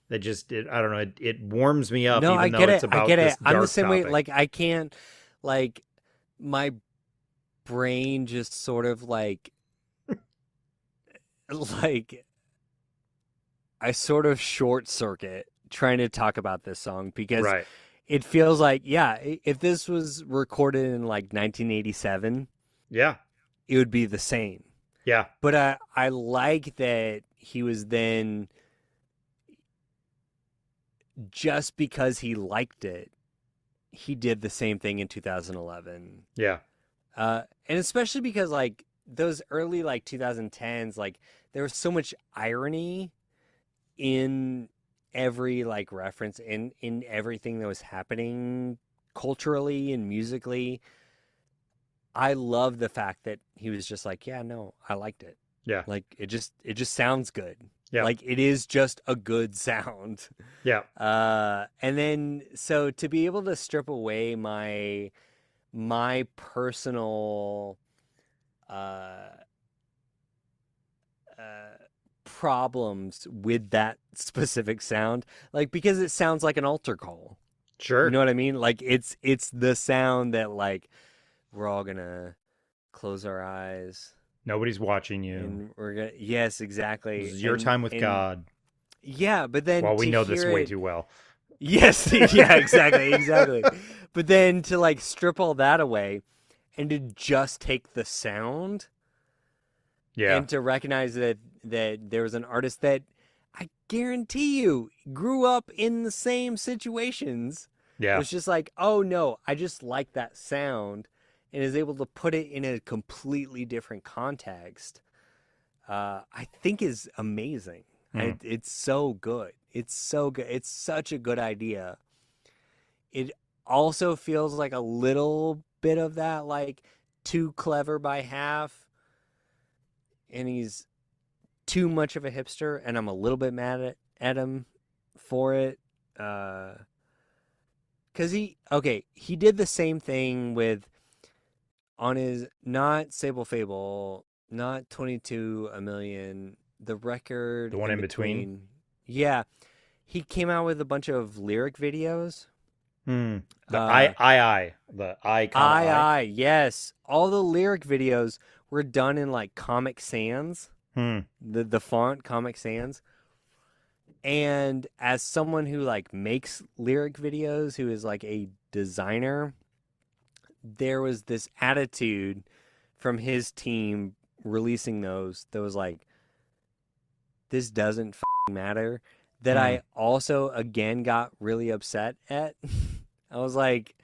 that just, I don't know. It warms me up. No, even I though get it's it. about I get this it. I'm the dark same topic. way. Like I can't, like my brain just sort of like I sort of short circuit trying to talk about this song because it feels like, if this was recorded in like 1987, it would be the same. Yeah. But I like that he was then, just because he liked it, he did the same thing in 2011. Yeah. And especially because like those early like 2010s, like there was so much irony in every like reference in everything that was happening culturally and musically. I love the fact that he was just like, yeah, no, I liked it. Yeah. Like it just sounds good. Yeah. Like it is just a good sound. Yeah. And then so to be able to strip away my personal problems with that specific sound, like because it sounds like an altar call. Sure. You know what I mean? Like it's the sound that like we're all gonna close our eyes. Nobody's watching you. And we're gonna, yes, exactly. This is your time with God. Yeah, but then we know this way too well. Yes, yeah, exactly. But then to like strip all that away and to just take the sound, and to recognize that there was an artist that I guarantee you grew up in the same situations. Yeah, it's just like, oh no, I just like that sound, and is able to put it in a completely different context. I think is amazing. It's so good. It's so good. It's such a good idea. It also feels like a little bit of that, like too clever by half, and he's too much of a hipster, and I'm a little bit mad at him for it. Because he did the same thing with on his not Sable Fable, not 22 a million, the record, The one in between? Yeah, he came out with a bunch of lyric videos. The I. Yes, all the lyric videos were done in like Comic Sans, the font Comic Sans. And as someone who like makes lyric videos, who is like a designer, there was this attitude from his team releasing those that was like, this doesn't matter. That I also again got really upset at. I was like,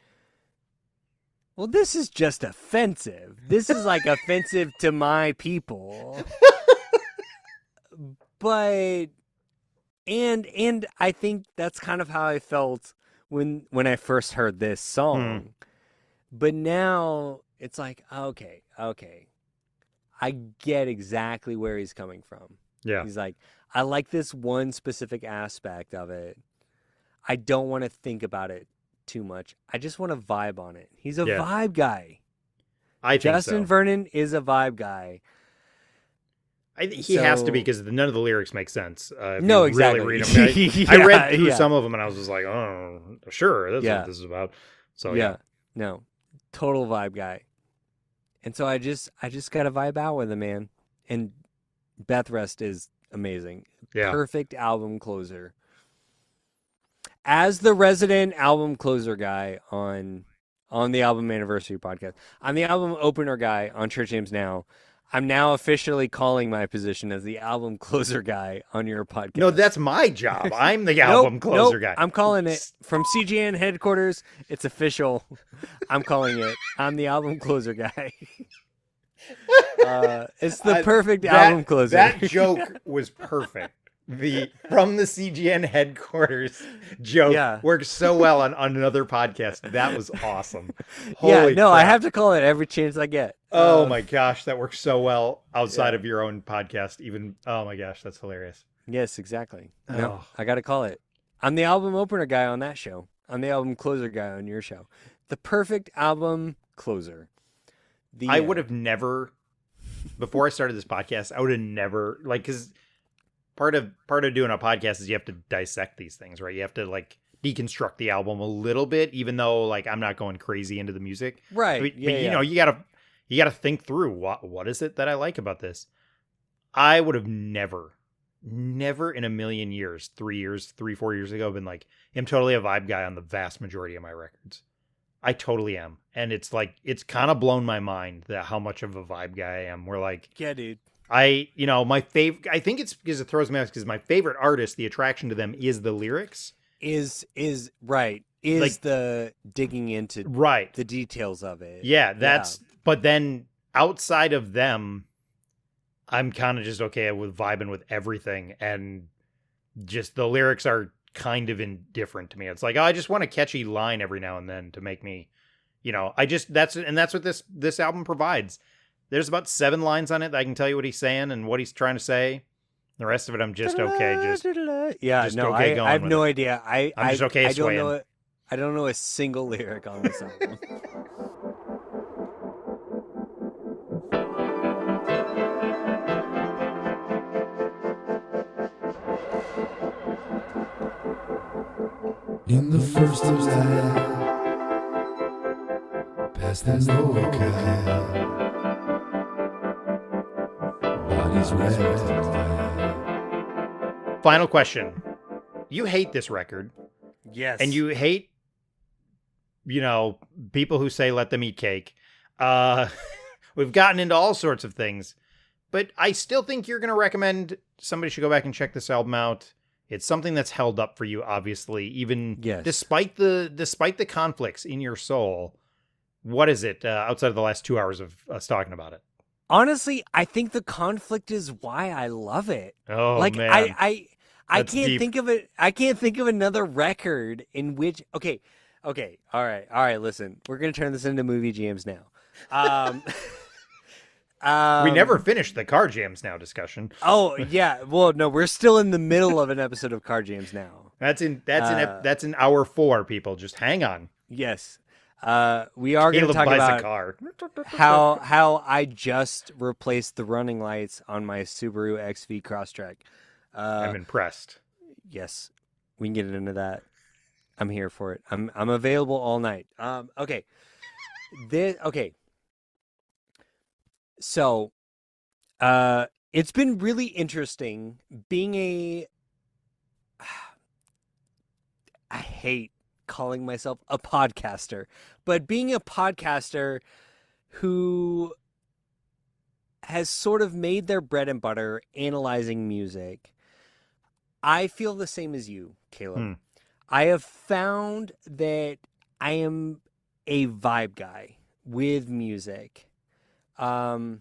well, this is just offensive. This is like offensive to my people. But and I think that's kind of how I felt when I first heard this song. But now it's like, okay. I get exactly where he's coming from. Yeah. He's like, I like this one specific aspect of it. I don't want to think about it too much. I just want to vibe on it. He's a vibe guy. I think Justin so. Vernon is a vibe guy. I think he has to be, because none of the lyrics make sense. No, exactly. Really read them. I read through some of them and I was just like, oh, sure, that's what this is about. So no, total vibe guy. And so I just got to vibe out with him, man. And Beth Rest is amazing. Yeah. Perfect album closer. As the resident album closer guy on the album anniversary podcast, I'm the album opener guy on Church Names Now. I'm now officially calling my position as the album closer guy on your podcast. No, that's my job. I'm the album closer guy. I'm calling it from CGN headquarters. It's official. I'm calling it. I'm the album closer guy. It's the perfect album closer. That joke was perfect. From the CGN headquarters joke works so well on another podcast. That was awesome. Holy crap. I have to call it every chance I get. Oh my gosh, that works so well outside of your own podcast. Even oh my gosh, that's hilarious. Yes, exactly. No, I got to call it. I'm the album opener guy on that show. I'm the album closer guy on your show. The perfect album closer. I would have never, before I started this podcast, I would have never, like, because part of doing a podcast is you have to dissect these things, right? You have to like deconstruct the album a little bit, even though like I'm not going crazy into the music, right? But you know, you gotta think through what is it that I like about this. I would have never in a million years, 4 years ago, been like, I'm totally a vibe guy on the vast majority of my records. I totally am, and it's like it's kind of blown my mind that how much of a vibe guy I am. We're like, yeah, dude. My favorite, I think it's because it throws me off because my favorite artist, the attraction to them is the lyrics. Is right. Is like, the digging into the details of it. Yeah, but then outside of them, I'm kind of just okay with vibing with everything, and just the lyrics are kind of indifferent to me. It's like, I just want a catchy line every now and then to make me, that's what this album provides. There's about 7 lines on it that I can tell you what he's saying and what he's trying to say. The rest of it, I'm just okay. I have no idea. I'm just okay. I don't know a single lyric on this album. In the first of July, past the Noah. Final question. You hate this record. Yes. And you hate, people who say let them eat cake. We've gotten into all sorts of things. But I still think you're going to recommend somebody should go back and check this album out. It's something that's held up for you, obviously, even despite the conflicts in your soul. What is it outside of the last 2 hours of us talking about it? Honestly, I think the conflict is why I love it. Oh Like man, I That's can't deep. think of it. I can't think of another record in which. Okay, all right. Listen, we're gonna turn this into movie jams now. Um, we never finished the car jams now discussion. Oh yeah. Well, no, we're still in the middle of an episode of Car Jams now. That's in hour 4. People, just hang on. Yes. We are going to Caleb talk buys about a car. how I just replaced the running lights on my Subaru XV Crosstrek. I'm impressed. Yes, we can get into that. I'm here for it. I'm available all night. Okay. Okay. So, it's been really interesting being I hate calling myself a podcaster, but being a podcaster who has sort of made their bread and butter analyzing music. I feel the same as you, Caleb. I have found that I am a vibe guy with music. I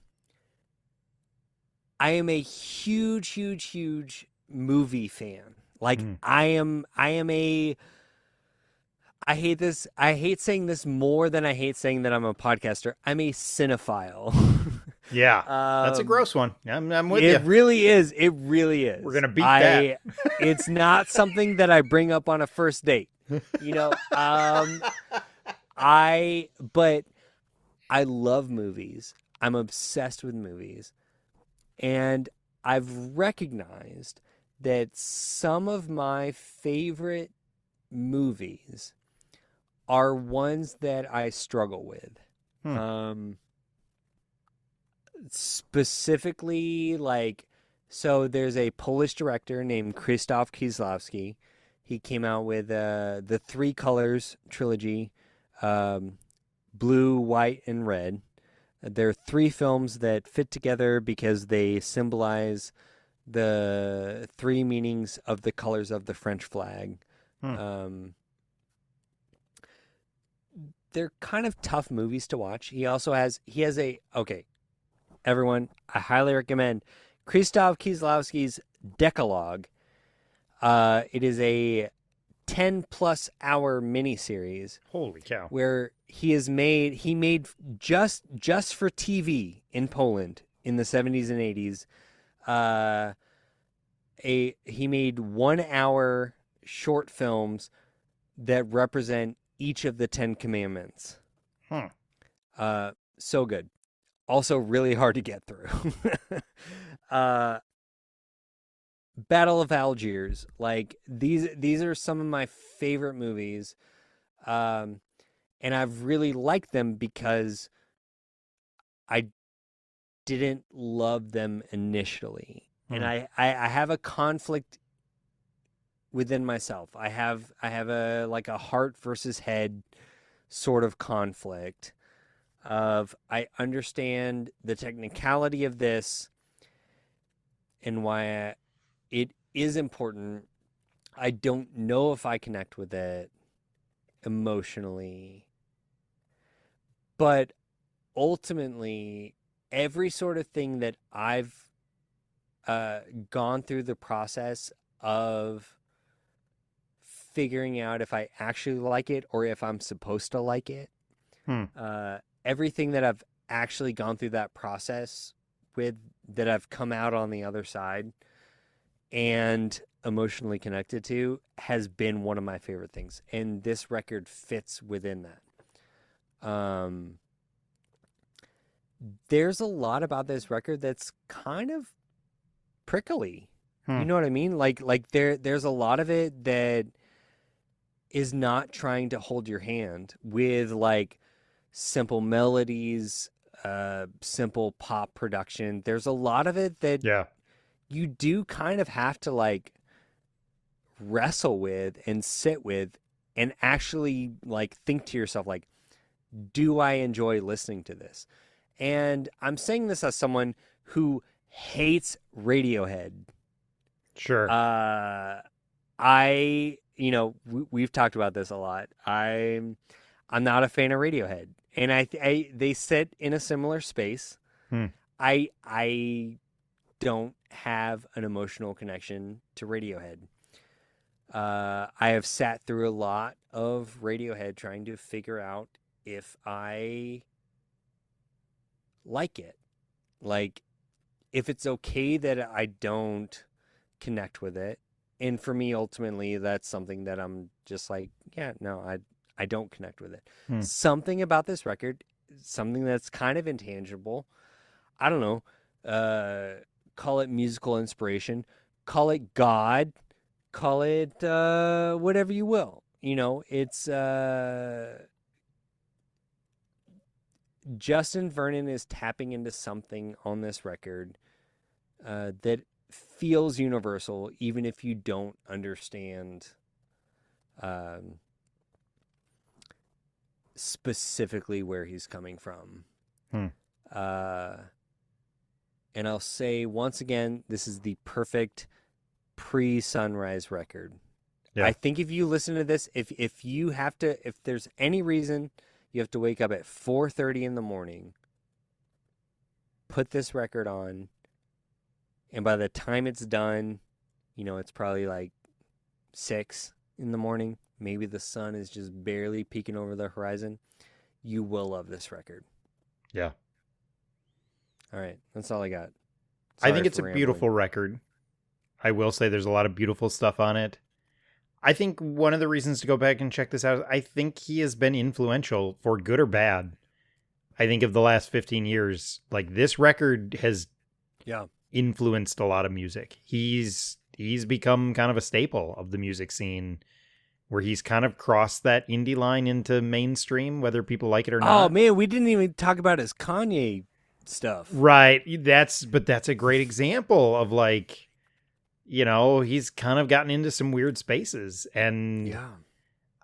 am a huge movie fan. Like I hate this. I hate saying this more than I hate saying that I'm a podcaster. I'm a cinephile. Yeah, that's a gross one. I'm with you. It really is. It really is. We're gonna beat that. It's not something that I bring up on a first date. You know, but I love movies. I'm obsessed with movies. And I've recognized that some of my favorite movies are ones that I struggle with. Specifically, like, so there's a Polish director named Krzysztof Kieslowski. He came out with the Three Colors trilogy, blue, white, and red. They're 3 films that fit together because they symbolize the 3 meanings of the colors of the French flag. They're kind of tough movies to watch. He has okay, everyone, I highly recommend Krzysztof Kieslowski's Decalogue. It is a 10+ hour miniseries. Holy cow! Where he made just for TV in Poland in the 70s and 80s. He made 1 hour short films that represent each of the 10 commandments. So good. Also really hard to get through. Battle of Algiers, like these are some of my favorite movies, and I've really liked them because I didn't love them initially, and I have a conflict within myself. I have a like a heart versus head sort of conflict of I understand the technicality of this and why it is important. I don't know if I connect with it emotionally. But ultimately, every sort of thing that I've gone through the process of figuring out if I actually like it or if I'm supposed to like it, everything that I've actually gone through that process with, that I've come out on the other side and emotionally connected to, has been one of my favorite things. And this record fits within that. There's a lot about this record that's kind of prickly. You know what I mean? Like there's a lot of it that is not trying to hold your hand with like simple melodies, simple pop production. There's a lot of it that you do kind of have to like wrestle with and sit with and actually like think to yourself, like, do I enjoy listening to this? And I'm saying this as someone who hates Radiohead. Sure. We've talked about this a lot. I'm not a fan of Radiohead, and they sit in a similar space. I don't have an emotional connection to Radiohead. I have sat through a lot of Radiohead trying to figure out if I like it. Like, if it's okay that I don't connect with it. And for me, ultimately, that's something that I'm just like, yeah, no, I don't connect with it. Something about this record, something that's kind of intangible. I don't know. Call it musical inspiration. Call it God. Call it whatever you will. You know, it's Justin Vernon is tapping into something on this record that feels universal, even if you don't understand specifically where he's coming from. And I'll say once again, this is the perfect pre-Sunrise record. Yeah. I think if you listen to this, if there's any reason you have to wake up at 4:30 in the morning, put this record on, and by the time it's done, you know, it's probably like 6 in the morning. Maybe the sun is just barely peeking over the horizon. You will love this record. Yeah. All right. That's all I got. I think it's a beautiful record. I will say there's a lot of beautiful stuff on it. I think one of the reasons to go back and check this out, I think he has been influential for good or bad. I think of the last 15 years, like this record has influenced a lot of music. He's become kind of a staple of the music scene, where he's kind of crossed that indie line into mainstream, whether people like it or not. Oh man, we didn't even talk about his Kanye stuff. Right. That's a great example of, like, you know, he's kind of gotten into some weird spaces, and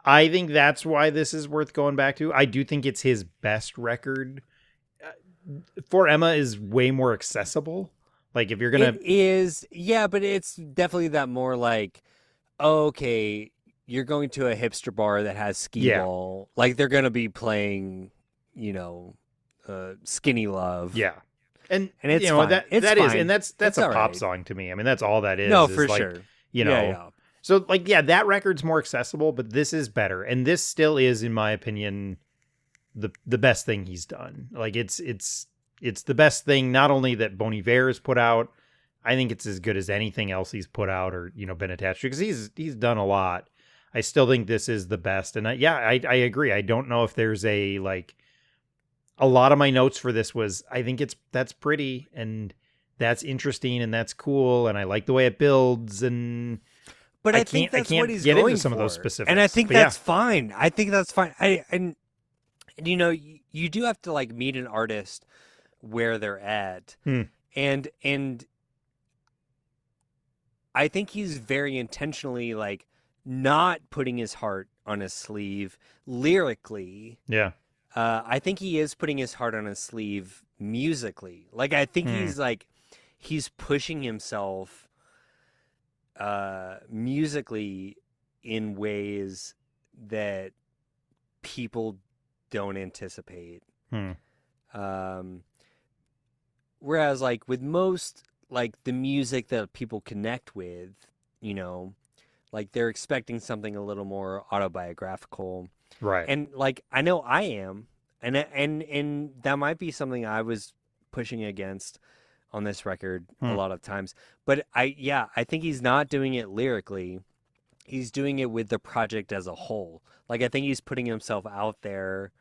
I think that's why this is worth going back to. I do think it's his best record. For Emma is way more accessible. Like, if you're going to... It is, yeah, but it's definitely that more like, okay, you're going to a hipster bar that has skee ball. Like, they're going to be playing, you know, Skinny Love. Yeah. And it's you know, fine. that It's is, fine. and that's It's a all pop right. song to me. I mean, that's all that is. No, is for like, sure. You know, so like, yeah, that record's more accessible, but this is better. And this still is, in my opinion, the best thing he's done. Like, it's the best thing, not only that Bon Iver has put out, I think it's as good as anything else he's put out or, you know, been attached to, because he's done a lot. I still think this is the best. And I agree. I don't know if there's a lot of my notes for this was, I think that's pretty and that's interesting and that's cool. And I like the way it builds. And but I think that's what he's get going into some for. of those specifics. And I think that's fine. I think that's fine. And you know, you do have to like meet an artist where they're at. And I think he's very intentionally like not putting his heart on his sleeve lyrically. Yeah. I think he is putting his heart on his sleeve musically. Like, I think he's pushing himself musically in ways that people don't anticipate. Whereas, like, with most, like, the music that people connect with, you know, like, they're expecting something a little more autobiographical. Right. And like, I know I am, and that might be something I was pushing against on this record a lot of times. But I think he's not doing it lyrically. He's doing it with the project as a whole. Like, I think he's putting himself out there,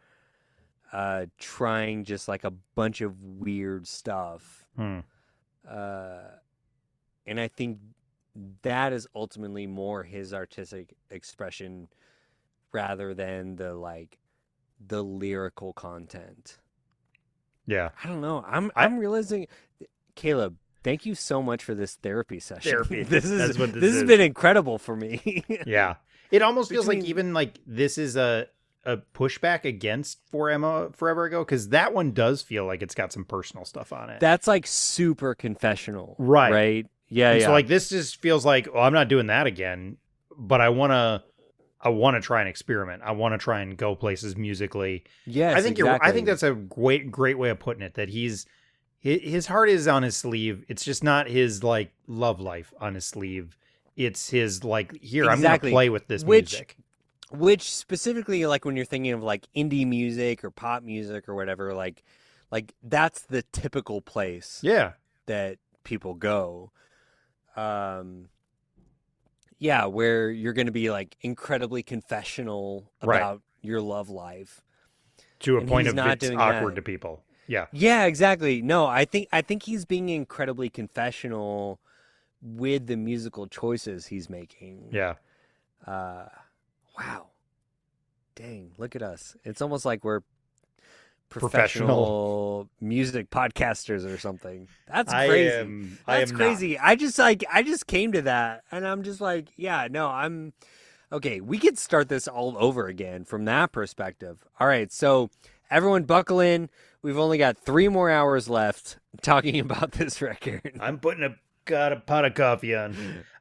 trying just like a bunch of weird stuff. And I think that is ultimately more his artistic expression rather than the lyrical content. Yeah. I don't know. I'm realizing, Caleb, thank you so much for this therapy session. This has been incredible for me. Yeah. It almost feels like even like this is a pushback against For Emma Forever Ago, because that one does feel like it's got some personal stuff on it. That's like super confessional. Right. Right? Yeah, and yeah. So like this just feels like, well, I'm not doing that again, but I want to try and experiment. I want to try and go places musically. Yes, I think exactly. I think that's a great way of putting it, that his his heart is on his sleeve. It's just not his like love life on his sleeve. It's his like, here, I'm going to play with this music. Which specifically, like when you're thinking of like indie music or pop music or whatever, like that's the typical place that people go. Yeah, where you're going to be like incredibly confessional about your love life. To a point of it's awkward to people. Yeah. Yeah, exactly. No, I think he's being incredibly confessional with the musical choices he's making. Yeah. Wow. Dang, look at us. It's almost like we're professional music podcasters or something. That's crazy. That's crazy. I just came to that and I'm just like, yeah, no, I'm okay. We could start this all over again from that perspective. All right. So everyone buckle in. We've only got 3 more hours left talking about this record. I'm putting a pot of coffee on.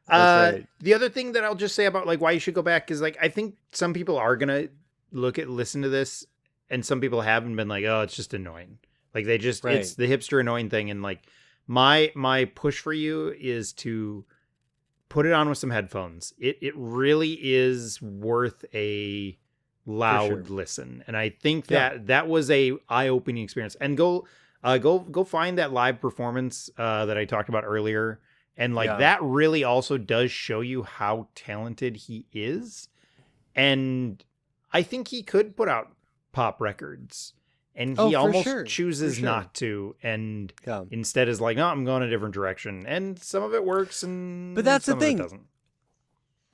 Right. The other thing that I'll just say about like why you should go back is like, I think some people are going to listen to this, and some people haven't been like, oh, it's just annoying. Like they just, it's the hipster annoying thing. And like my push for you is to put it on with some headphones. It really is worth a loud listen. And I think that was a eye-opening experience. And go find that live performance that I talked about earlier. And like that really also does show you how talented he is. And I think he could put out pop records, and he almost chooses not to, and instead is like, no, I'm going a different direction. And some of it works, and but that's some the thing. Of it doesn't.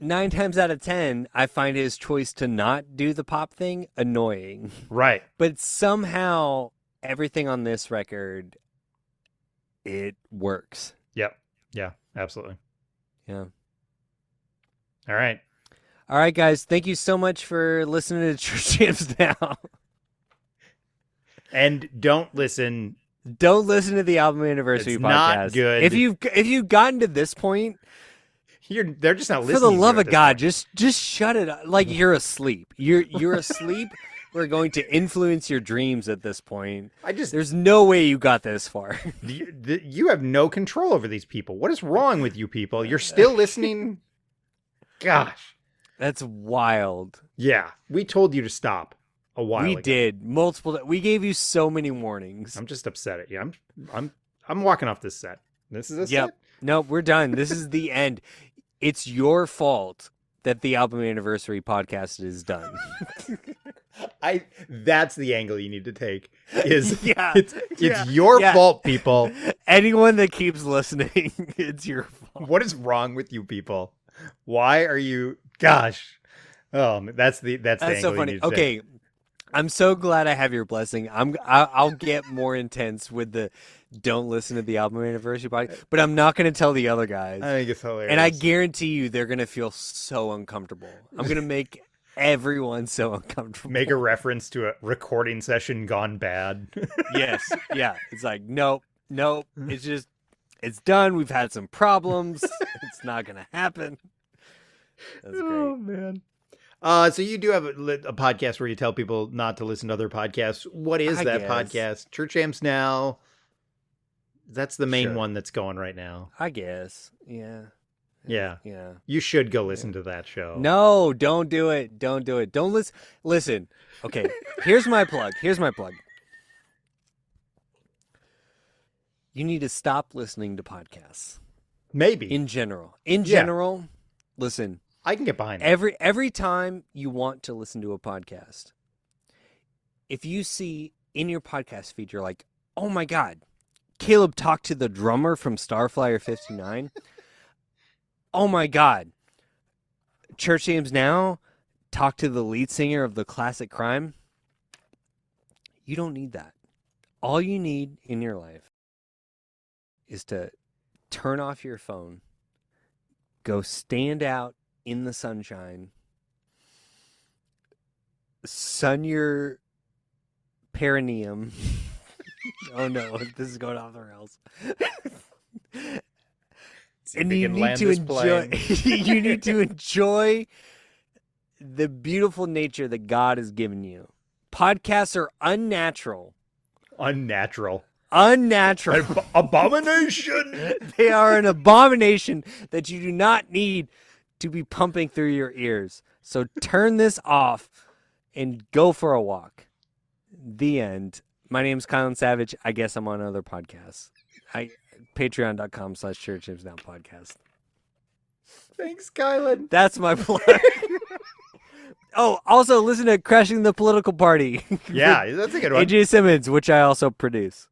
9 times out of 10, I find his choice to not do the pop thing annoying. Right. But somehow everything on this record, it works. Yep. Yeah, absolutely. Yeah. All right. All right, guys. Thank you so much for listening to Church Jams Now. And don't listen. Don't listen to the album anniversary it's podcast. Not good. If you've gotten to this point, they're just not listening. For the love of God, point. just shut it up. Like you're asleep. You're asleep. We're going to influence your dreams at this point. There's no way you got this far. You have no control over these people. What is wrong with you people? You're still listening. Gosh. That's wild. Yeah, we told you to stop a while ago. We did multiple. We gave you so many warnings. I'm just upset at you. I'm walking off this set. This is a set. No, we're done. This is the end. It's your fault that the album anniversary podcast is done. That's the angle you need to take. Is it's your fault, people. Anyone that keeps listening, it's your fault. What is wrong with you people? Why are you? Gosh, that's the angle so funny. You need to Okay, take. I'm so glad I have your blessing. I'll get more intense with the don't listen to the album anniversary podcast, but I'm not going to tell the other guys. I think it's hilarious, and I guarantee you they're going to feel so uncomfortable. I'm going to make everyone so uncomfortable. Make a reference to a recording session gone bad. Yes, yeah. It's like nope. It's done. We've had some problems. It's not going to happen. That's great. Oh man. So you do have a podcast where you tell people not to listen to other podcasts. What is that podcast? Church Jams Now. That's the main one that's going right now. I guess. Yeah. Yeah. Yeah. You should go listen to that show. No, don't do it. Don't do it. Don't listen. Listen. Okay. Here's my plug. You need to stop listening to podcasts. Maybe. In general. Listen. I can get behind that. Every time you want to listen to a podcast, if you see in your podcast feed, you're like, oh my God, Caleb talked to the drummer from Starflyer 59. Oh my God, Church Jams Now talked to the lead singer of the classic Crime. You don't need that. All you need in your life is to turn off your phone, go stand out in the sunshine, sun your perineum. Oh no, this is going off the rails. And you need to enjoy you need to enjoy the beautiful nature that God has given you. Podcasts are unnatural. Unnatural. unnatural. Abomination. They are an abomination that you do not need to be pumping through your ears. So turn this off and go for a walk. The end. My name's Kylan Savage. I guess I'm on other podcasts. Patreon.com/ChurchHipsNowPodcast. Thanks, Kylan. That's my plug. Oh, also listen to Crashing the Political Party. Yeah, that's a good one. AJ Simmons, which I also produce.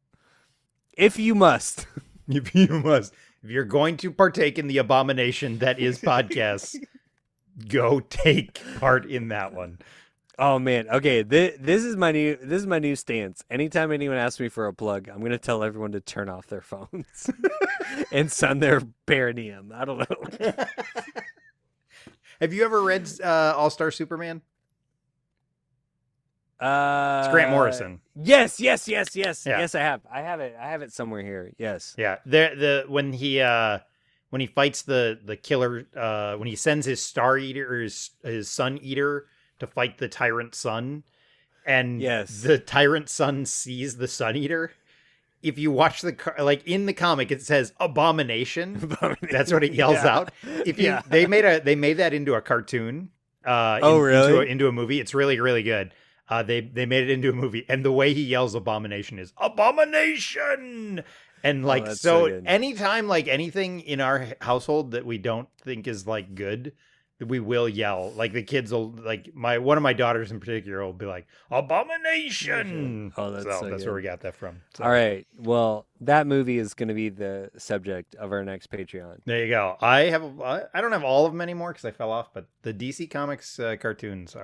If you must. If you must. If you're going to partake in the abomination that is podcasts, go take part in that one. Oh man. Okay, this is my new stance. Anytime anyone asks me for a plug, I'm gonna tell everyone to turn off their phones and send their perineum. I don't know. Have you ever read All-Star Superman? It's Grant Morrison. Yes. Yeah. Yes, I have. I have it somewhere here. Yes. Yeah. When he fights the killer, when he sends his Star Eater or his Sun Eater to fight the Tyrant Sun, and the Tyrant Sun sees the Sun Eater. If you watch in the comic, it says abomination. That's what it yells out. They made that into a cartoon. Really? Into a movie. It's really, really good. They made it into a movie, and the way he yells abomination is abomination. And so anytime anything in our household that we don't think is good, we will yell. The kids will one of my daughters in particular will be like, abomination. Oh, that's where we got that from. So. All right. Well, that movie is going to be the subject of our next Patreon. There you go. I don't have all of them anymore because I fell off, but the DC Comics cartoons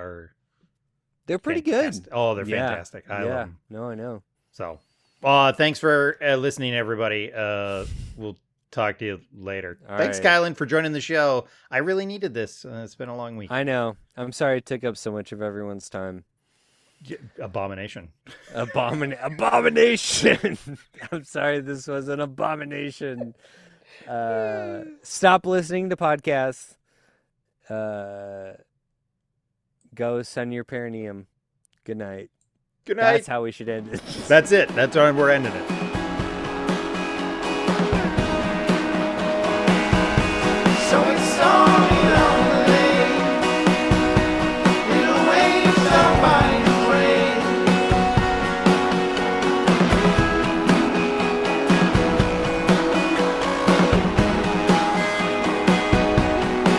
they're pretty fantastic. good. Oh, they're fantastic. I love them. No, I know. So, thanks for listening, everybody. We'll talk to you later. Thanks, Kylan, for joining the show. I really needed this. It's been a long week. I know. I'm sorry it took up so much of everyone's time. Abomination. Abomination. I'm sorry this was an abomination. Stop listening to podcasts. Go send your perineum. Good night. Good night. That's how we should end it. That's it. That's how we're ending it. So it started on the lake, little waves out by the grave.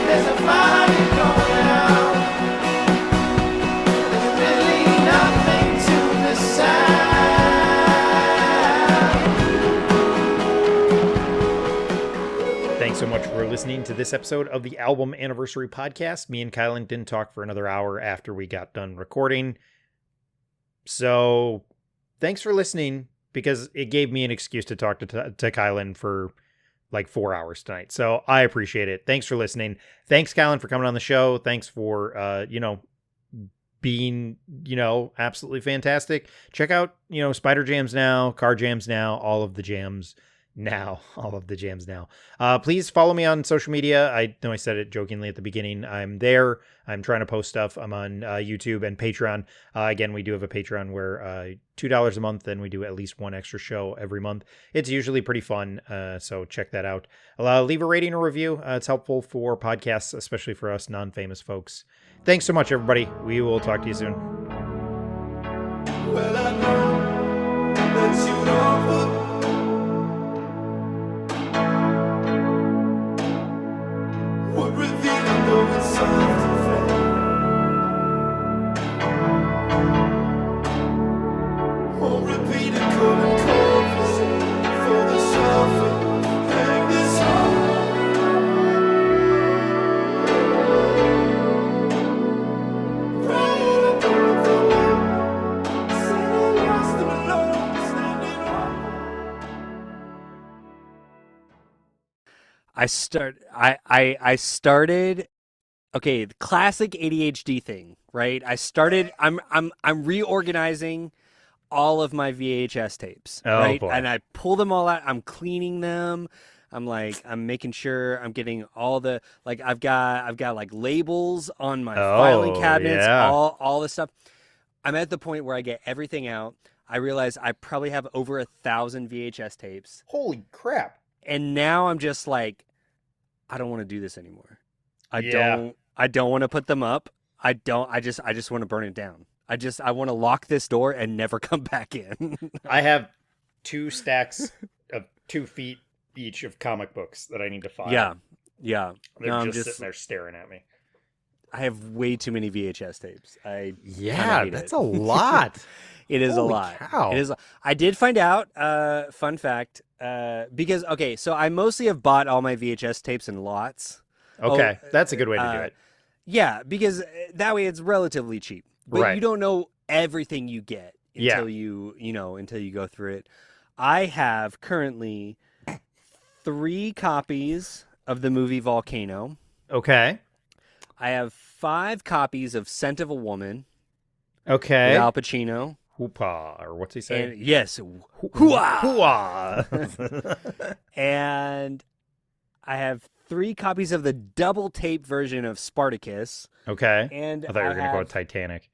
There's a fire going out. There's really nothing to the sound. Thanks so much for listening to this episode of the Album Anniversary Podcast. Me and Kylan didn't talk for another hour after we got done recording. So thanks for listening, because it gave me an excuse to talk to Kylan for 4 hours tonight. So I appreciate it. Thanks for listening. Thanks, Kylan, for coming on the show. Thanks for, being, absolutely fantastic. Check out, Spider Jams Now, Car Jams Now, all of the jams now. Please follow me on social media. I know I said it jokingly at the beginning. I'm there. I'm trying to post stuff. I'm on YouTube and Patreon. Again, we do have a Patreon where $2 a month, and we do at least one extra show every month. It's usually pretty fun, so check that out. Leave a rating or review. It's helpful for podcasts, especially for us non-famous folks. Thanks so much, everybody. We will talk to you soon. Well, I know that you don't look. What revealing though it's soft and fair. Won't repeat it, come and compensate for the suffering. Hang this on. Right in the door of the light, sitting lost and alone, standing up. I started okay, the classic ADHD thing, right? I'm reorganizing all of my VHS tapes, right? Boy. And I pull them all out. I'm cleaning them. I'm making sure I'm getting all the I've got labels on my filing cabinets, yeah. all this stuff. I'm at the point where I get everything out. I realized I probably have over 1,000 VHS tapes. Holy crap. And now I'm just like, I don't want to do this anymore. I Yeah. don't want to put them up. I just want to burn it down. I want to lock this door and never come back in. I have 2 stacks of 2 feet each of comic books that I need to file. Yeah. They're No, I'm just sitting there staring at me. I have way too many VHS tapes. Yeah, that's a it. lot. It is Holy a lot. cow. It is. I did find out. Fun fact. Because so I mostly have bought all my VHS tapes in lots. Okay, that's a good way to do it. Yeah, because that way it's relatively cheap. But Right. you don't know everything you get until until you go through it. I have currently 3 copies of the movie Volcano. Okay. I have 5 copies of Scent of a Woman Okay. with Al Pacino. Hoopah, or what's he saying? And yes, hoo-ah! Hoo-ah. And I have 3 copies of the double tape version of Spartacus. Okay. And I thought you were going to go have- with Titanic.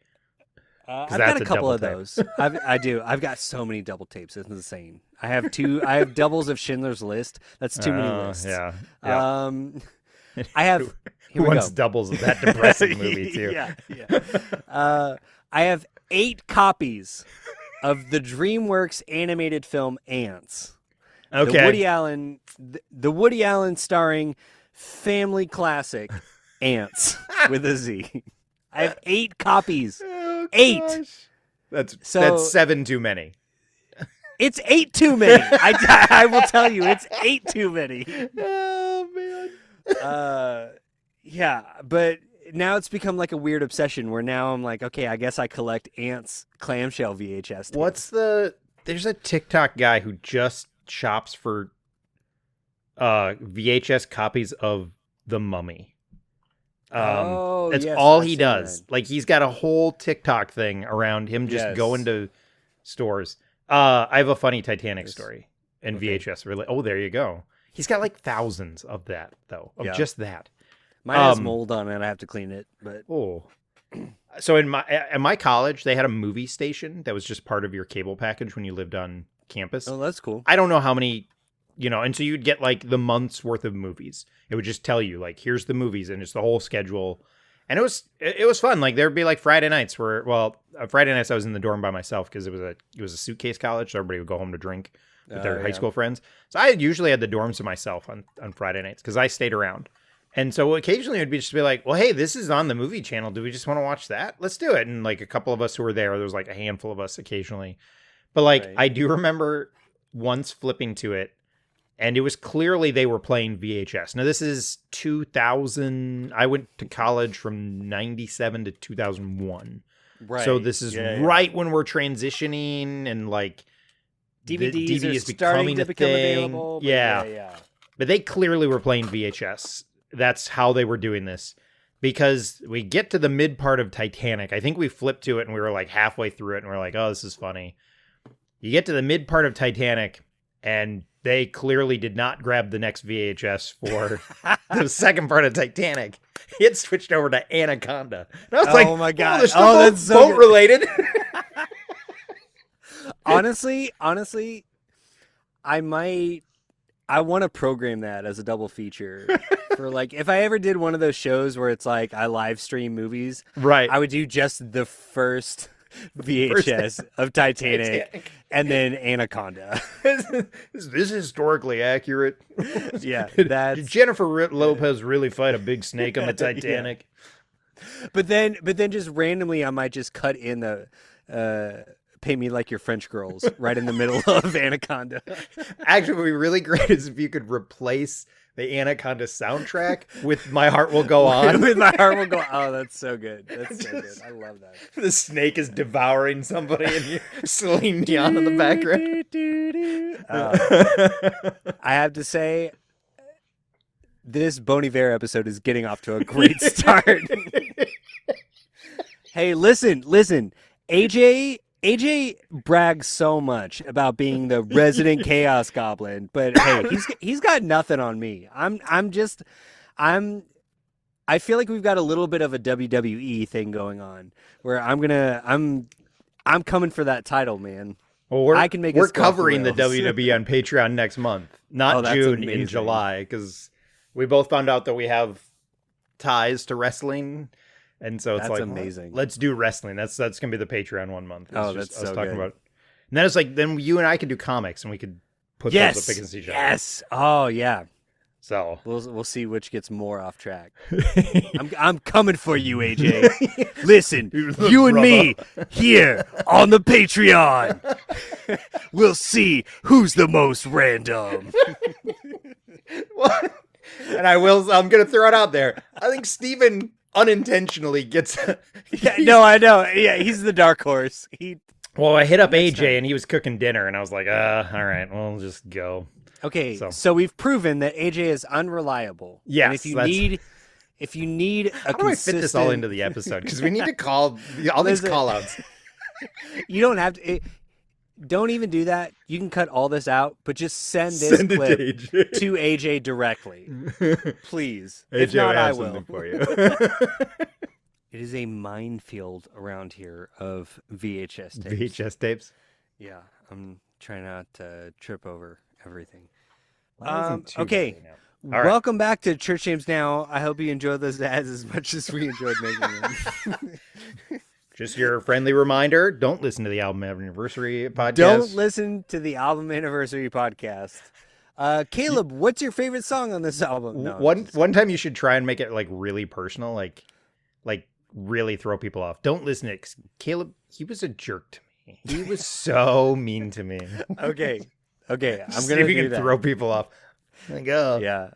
I've that's got a a couple double of tape. those. I do. I've got so many double tapes. It's insane. I have 2. I have doubles of Schindler's List. That's too many lists. Yeah. I have. Who Here we wants go. doubles of that depressing movie, too? Yeah. I have 8 copies of the DreamWorks animated film Ants. Okay. The Woody Allen starring family classic Ants with a Z. I have 8 copies. Oh, 8. gosh. That's So- 7 too many. It's 8 too many. I will tell you, it's 8 too many. Oh, man. Yeah, but now it's become like a weird obsession where now I'm like, okay, I guess I collect Ants clamshell VHS tapes. There's a TikTok guy who just shops for VHS copies of The Mummy. That's yes, all I've he seen does. that. Like, he's got a whole TikTok thing around him just Yes. going to stores. I have a funny Titanic Yes. story in Okay. VHS. Really? Oh, there you go. He's got like thousands of that, though, of Yeah. just that. Mine has Um, mold on it. I have to clean it, but Oh. So at my college, they had a movie station that was just part of your cable package when you lived on campus. oh, that's cool. I don't know how many, and so you'd get like the month's worth of movies. It would just tell you like, here's the movies, and it's the whole schedule. And it was fun. Like there'd be like Friday nights Friday nights I was in the dorm by myself because it was a suitcase college, so everybody would go home to drink with their high school friends. So I usually had the dorms to myself on Friday nights because I stayed around. And so occasionally it would just be like, well, hey, this is on the movie channel. Do we just want to watch that? Let's do it. And like a couple of us who were there was like a handful of us occasionally. But like, Right. I do remember once flipping to it, and it was clearly they were playing VHS. Now, this is 2000. I went to college from 97 to 2001. Right. So this is Yeah, right when we're transitioning and like the DVDs DVD are is starting becoming to a become thing. available. But Yeah. yeah. But they clearly were playing VHS. That's how they were doing this. Because we get to the mid part of Titanic. I think we flipped to it and we were like halfway through it and we're like, oh, this is funny. You get to the mid part of Titanic and they clearly did not grab the next VHS for the second part of Titanic. It switched over to Anaconda. And I was like, Oh my God. they're still Oh, both that's so boat good. related. honestly, I want to program that as a double feature for like if I ever did one of those shows where it's like I live stream movies, Right. I would do just the first VHS of Titanic and then Anaconda. Is this historically accurate? Yeah, Did that's Jennifer Lopez really fight a big snake on the Titanic? but then just randomly I might just cut in the Pay Me Like Your French Girls right in the middle of Anaconda. Actually, what would be really great is if you could replace the Anaconda soundtrack with My Heart Will Go On. With My Heart Will Go. Oh, that's so good. That's so good. I love that. The snake is devouring somebody and you're Celine Dion in the background. I have to say, this Bon Iver episode is getting off to a great start. Hey, listen. AJ brags so much about being the resident Chaos Goblin, but hey, he's got nothing on me. I feel like we've got a little bit of a WWE thing going on where I'm coming for that title, man. Well, I can make. we're a skull for covering the reals. WWE on Patreon next month, not Oh, that's June, amazing. in July, because we both found out that we have ties to wrestling, and so it's That's like, amazing. let's do wrestling. That's gonna be the Patreon 1 month. It's Oh, just that's us so talking good. about. And then it's like, then you and I could do comics, and we could put Yes. those up against each other. Yes. Oh yeah. So We'll see which gets more off track. I'm coming for you, AJ. Listen, you and me here on the Patreon. We'll see who's the most random. And I'm gonna throw it out there. I think Steven unintentionally gets. Yeah, no, I know. Yeah, he's the dark horse. Well, I hit up Next AJ time. and he was cooking dinner, and I was like, all right, well, just go. Okay, So- so we've proven that AJ is unreliable. Yes, and if you need a How do I fit this all consistent- into the episode? Because we need to call all these Listen. call outs. You don't have to. Don't even do that. You can cut all this out, but just send this Send it clip to AJ. to AJ directly, please. AJ, If not, I I have will. something for you. It is a minefield around here of VHS tapes. VHS tapes. Yeah, I'm trying not to trip over everything. Mine isn't too Okay. bad now. All right. Welcome back to Church James Now. I hope you enjoyed those ads as much as we enjoyed making them. Just your friendly reminder: don't listen to the album anniversary podcast. Don't listen to the album anniversary podcast. Caleb, what's your favorite song on this album? No, One time you should try and make it like really personal, like really throw people off. Don't listen to it. 'Cause Caleb, he was a jerk to me. He was so mean to me. Okay, I'm See gonna if you do can that. throw people off. Like, oh. Yeah.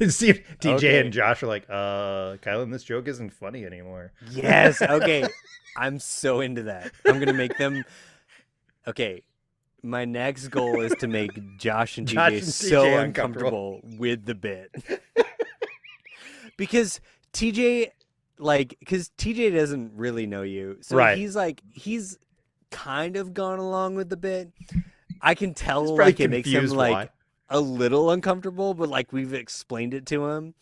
See if TJ Okay. and Josh are like, Kylan, this joke isn't funny anymore. Yes. Okay. I'm so into that. I'm gonna make them. Okay. My next goal is to make Josh and Josh TJ and so TJ uncomfortable with the bit. Because TJ, because TJ doesn't really know you, so Right. he's kind of gone along with the bit. I can tell He's probably it makes him confused why. a little uncomfortable, but we've explained it to him.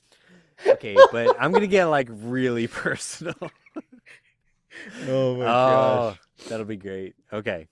Okay, but I'm gonna get really personal. Oh my Oh, that'll be great. Okay.